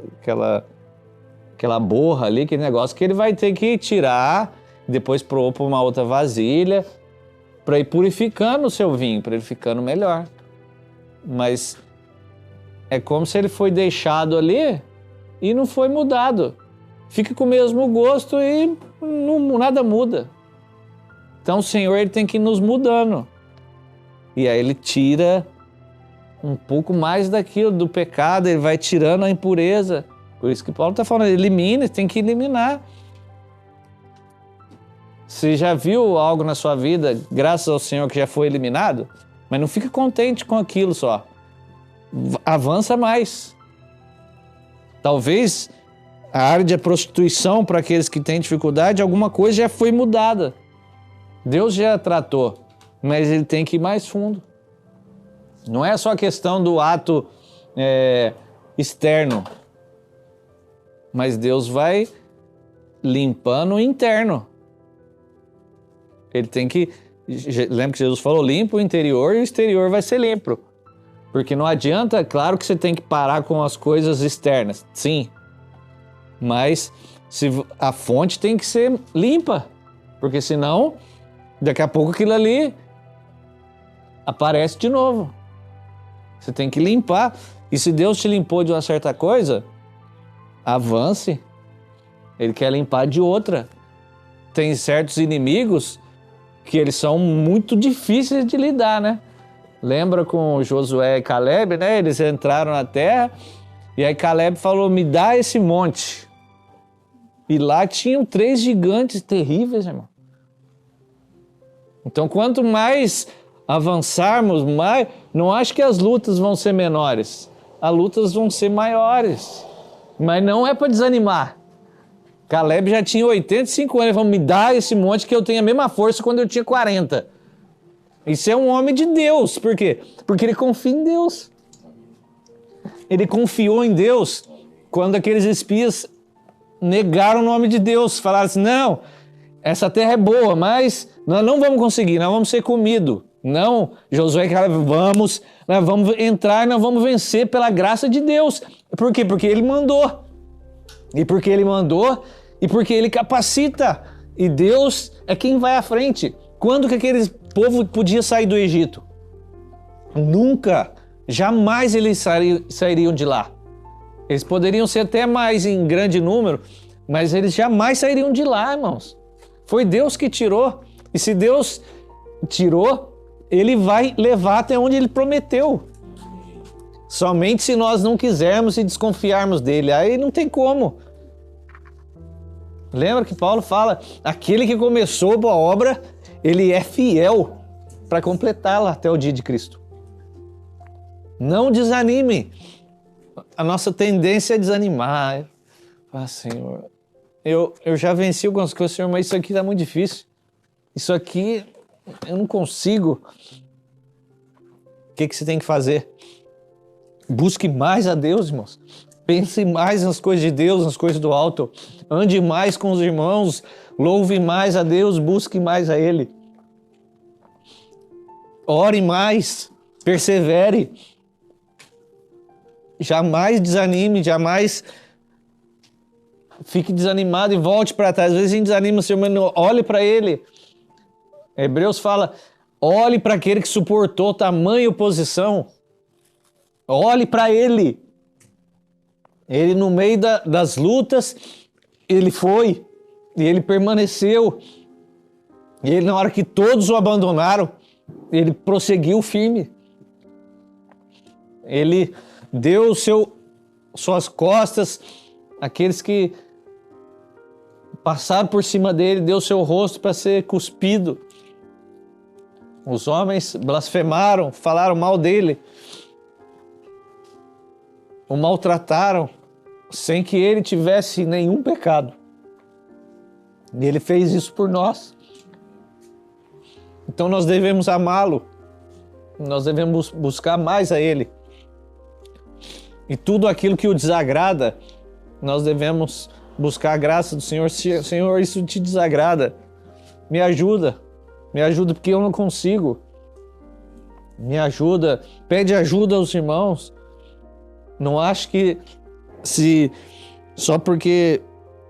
borra ali, aquele negócio que ele vai ter que tirar, depois pôr para uma outra vasilha, para ir purificando o seu vinho, para ele ficando melhor. Mas é como se ele foi deixado ali e não foi mudado. Fica com o mesmo gosto e nada muda. Então o Senhor ele tem que ir nos mudando. E aí ele tira um pouco mais daquilo, do pecado, ele vai tirando a impureza. Por isso que Paulo está falando, elimina, tem que eliminar. Você já viu algo na sua vida, graças ao Senhor, que já foi eliminado? Mas não fica contente com aquilo só. Avança mais. Talvez a área de prostituição, para aqueles que têm dificuldade, alguma coisa já foi mudada. Deus já tratou, mas ele tem que ir mais fundo. Não é só a questão do ato externo, mas Deus vai limpando o interno. Ele tem que... Lembra que Jesus falou, limpa o interior e o exterior vai ser limpo. Porque não adianta, claro que você tem que parar com as coisas externas, sim. Mas a fonte tem que ser limpa, porque senão, daqui a pouco aquilo ali aparece de novo. Você tem que limpar. E se Deus te limpou de uma certa coisa, avance. Ele quer limpar de outra. Tem certos inimigos que eles são muito difíceis de lidar, né? Lembra com Josué e Caleb, né? Eles entraram na terra e aí Caleb falou, me dá esse monte. E lá tinham 3 gigantes terríveis, irmão. Então, quanto mais avançarmos, mais... Não acho que as lutas vão ser menores. As lutas vão ser maiores. Mas não é para desanimar. Caleb já tinha 85 anos. Ele falou, me dá esse monte que eu tenho a mesma força quando eu tinha 40. Isso é um homem de Deus. Por quê? Porque ele confia em Deus. Ele confiou em Deus quando aqueles espias negaram o nome de Deus. Falaram assim, não, essa terra é boa, mas nós não vamos conseguir, nós vamos ser comidos. Não, Josué e Caleb, nós vamos entrar e nós vamos vencer pela graça de Deus. Por quê? Porque ele mandou. E porque ele mandou, e porque ele capacita. E Deus é quem vai à frente. Quando que aquele povo podia sair do Egito? Nunca. Jamais eles sairiam de lá. Eles poderiam ser até mais em grande número, mas eles jamais sairiam de lá, irmãos. Foi Deus que tirou. E se Deus tirou, Ele vai levar até onde Ele prometeu. Somente se nós não quisermos e desconfiarmos dele. Aí não tem como. Lembra que Paulo fala, aquele que começou a obra, ele é fiel para completá-la até o dia de Cristo. Não desanime. A nossa tendência é desanimar. Ah, Senhor, eu já venci algumas coisas, Senhor, mas isso aqui está muito difícil. Isso aqui, eu não consigo. O que você tem que fazer? Busque mais a Deus, irmãos. Pense mais nas coisas de Deus, nas coisas do alto. Ande mais com os irmãos. Louve mais a Deus, busque mais a Ele. Ore mais, persevere. Jamais desanime, jamais fique desanimado e volte para trás. Às vezes a gente desanima, Senhor, mas não, olhe para Ele. Hebreus fala, olhe para aquele que suportou tamanha oposição. Olhe para Ele. Ele no meio das lutas, Ele foi. E Ele permaneceu. E Ele na hora que todos o abandonaram, Ele prosseguiu firme. Ele deu suas costas, aqueles que passaram por cima dele, deu seu rosto para ser cuspido. Os homens blasfemaram, falaram mal dele, o maltrataram, sem que ele tivesse nenhum pecado. E ele fez isso por nós. Então nós devemos amá-lo, nós devemos buscar mais a Ele. E tudo aquilo que o desagrada, nós devemos buscar a graça do Senhor. Senhor, isso te desagrada, me ajuda porque eu não consigo. Me ajuda, pede ajuda aos irmãos. Não acho que se só porque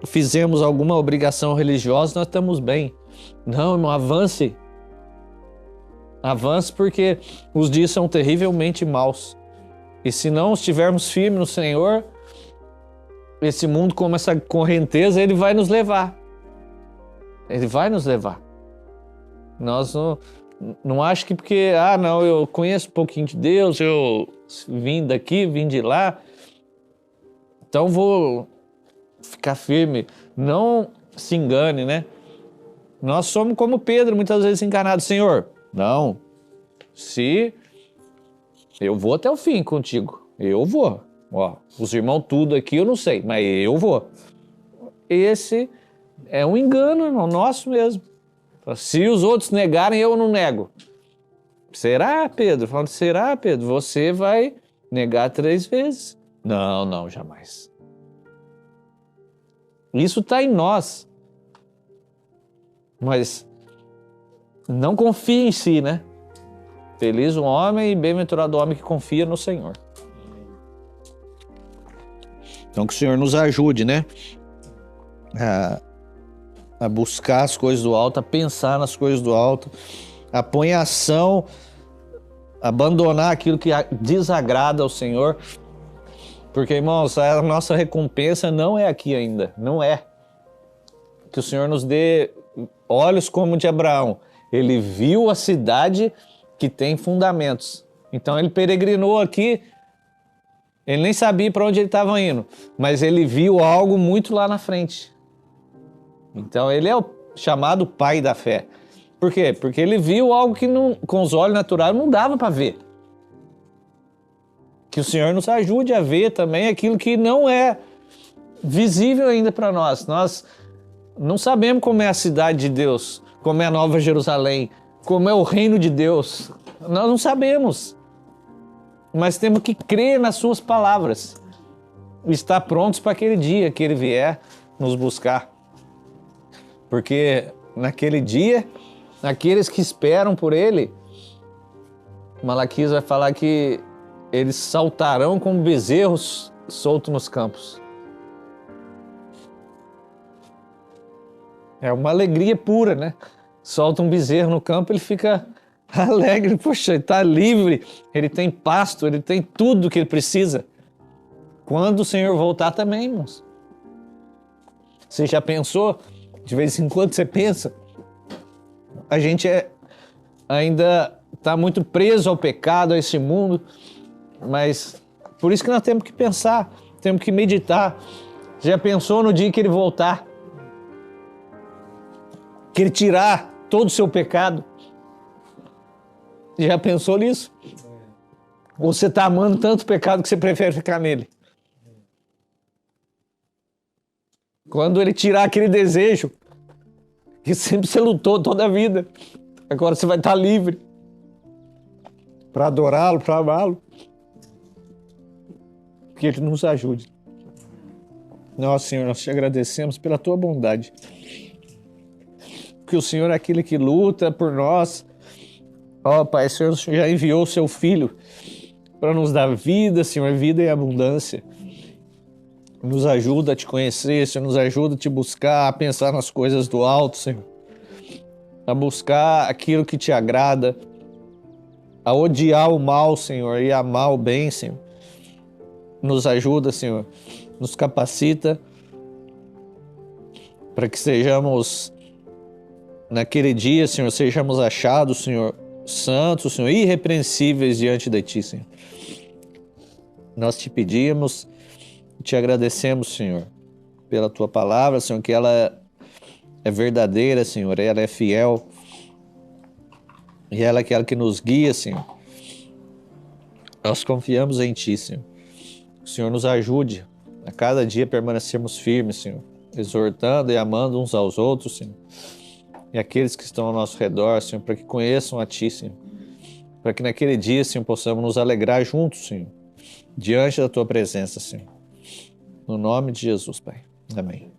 fizemos alguma obrigação religiosa nós estamos bem. Não, irmão, avance. Avance porque os dias são terrivelmente maus. E se não estivermos firmes no Senhor, esse mundo como essa correnteza, ele vai nos levar. Ele vai nos levar. Nós não acho que porque, não, eu conheço um pouquinho de Deus, eu vim daqui, vim de lá, então vou ficar firme. Não se engane, né? Nós somos como Pedro, muitas vezes enganados. Senhor, não, se eu vou até o fim contigo, eu vou. Ó, os irmãos tudo aqui eu não sei, mas eu vou. Esse é um engano, irmão, nosso mesmo. Se os outros negarem, eu não nego. Será, Pedro? Falando, será, Pedro? Você vai negar 3 vezes? Não, jamais. Isso está em nós. Mas não confie em si, né? Feliz o homem e bem-aventurado o homem que confia no Senhor. Então que o Senhor nos ajude, né? A buscar as coisas do alto, a pensar nas coisas do alto, a pôr em ação, abandonar aquilo que desagrada ao Senhor. Porque, irmãos, a nossa recompensa não é aqui ainda, não é. Que o Senhor nos dê olhos como o de Abraão. Ele viu a cidade que tem fundamentos. Então ele peregrinou aqui, ele nem sabia para onde ele estava indo, mas ele viu algo muito lá na frente. Então ele é o chamado pai da fé. Por quê? Porque ele viu algo que com os olhos naturais não dava para ver. Que o Senhor nos ajude a ver também aquilo que não é visível ainda para nós. Nós não sabemos como é a cidade de Deus, como é a Nova Jerusalém, como é o reino de Deus. Nós não sabemos. Mas temos que crer nas suas palavras. E estar prontos para aquele dia que Ele vier nos buscar. Porque naquele dia, aqueles que esperam por Ele, Malaquias vai falar que eles saltarão como bezerros solto nos campos. É uma alegria pura, né? Solta um bezerro no campo, ele fica alegre, poxa, ele está livre, ele tem pasto, ele tem tudo que ele precisa. Quando o Senhor voltar também, irmãos. Você já pensou? De vez em quando você pensa. A gente ainda está muito preso ao pecado, a esse mundo, mas por isso que nós temos que pensar, temos que meditar. Já pensou no dia que ele voltar? Que ele tirar todo o seu pecado? Já pensou nisso? Ou você está amando tanto o pecado que você prefere ficar nele? Quando ele tirar aquele desejo que sempre você lutou toda a vida, agora você vai estar livre para adorá-lo, para amá-lo. Que ele nos ajude. Nossa, Senhor, nós te agradecemos pela tua bondade. Porque o Senhor é aquele que luta por nós. Ó, Pai, o Senhor já enviou o seu Filho para nos dar vida, Senhor, vida em abundância. Nos ajuda a te conhecer, Senhor, nos ajuda a te buscar, a pensar nas coisas do alto, Senhor. A buscar aquilo que te agrada, a odiar o mal, Senhor, e amar o bem, Senhor. Nos ajuda, Senhor, nos capacita para que sejamos, naquele dia, Senhor, sejamos achados, Senhor, santos, Senhor, irrepreensíveis diante de Ti, Senhor. Nós te pedimos e te agradecemos, Senhor, pela Tua palavra, Senhor, que ela é verdadeira, Senhor, ela é fiel e ela é aquela que nos guia, Senhor. Nós confiamos em Ti, Senhor. O Senhor nos ajude a cada dia permanecermos firmes, Senhor, exortando e amando uns aos outros, Senhor, e aqueles que estão ao nosso redor, Senhor, para que conheçam a Ti, Senhor, para que naquele dia, Senhor, possamos nos alegrar juntos, Senhor, diante da Tua presença, Senhor. No nome de Jesus, Pai. Amém.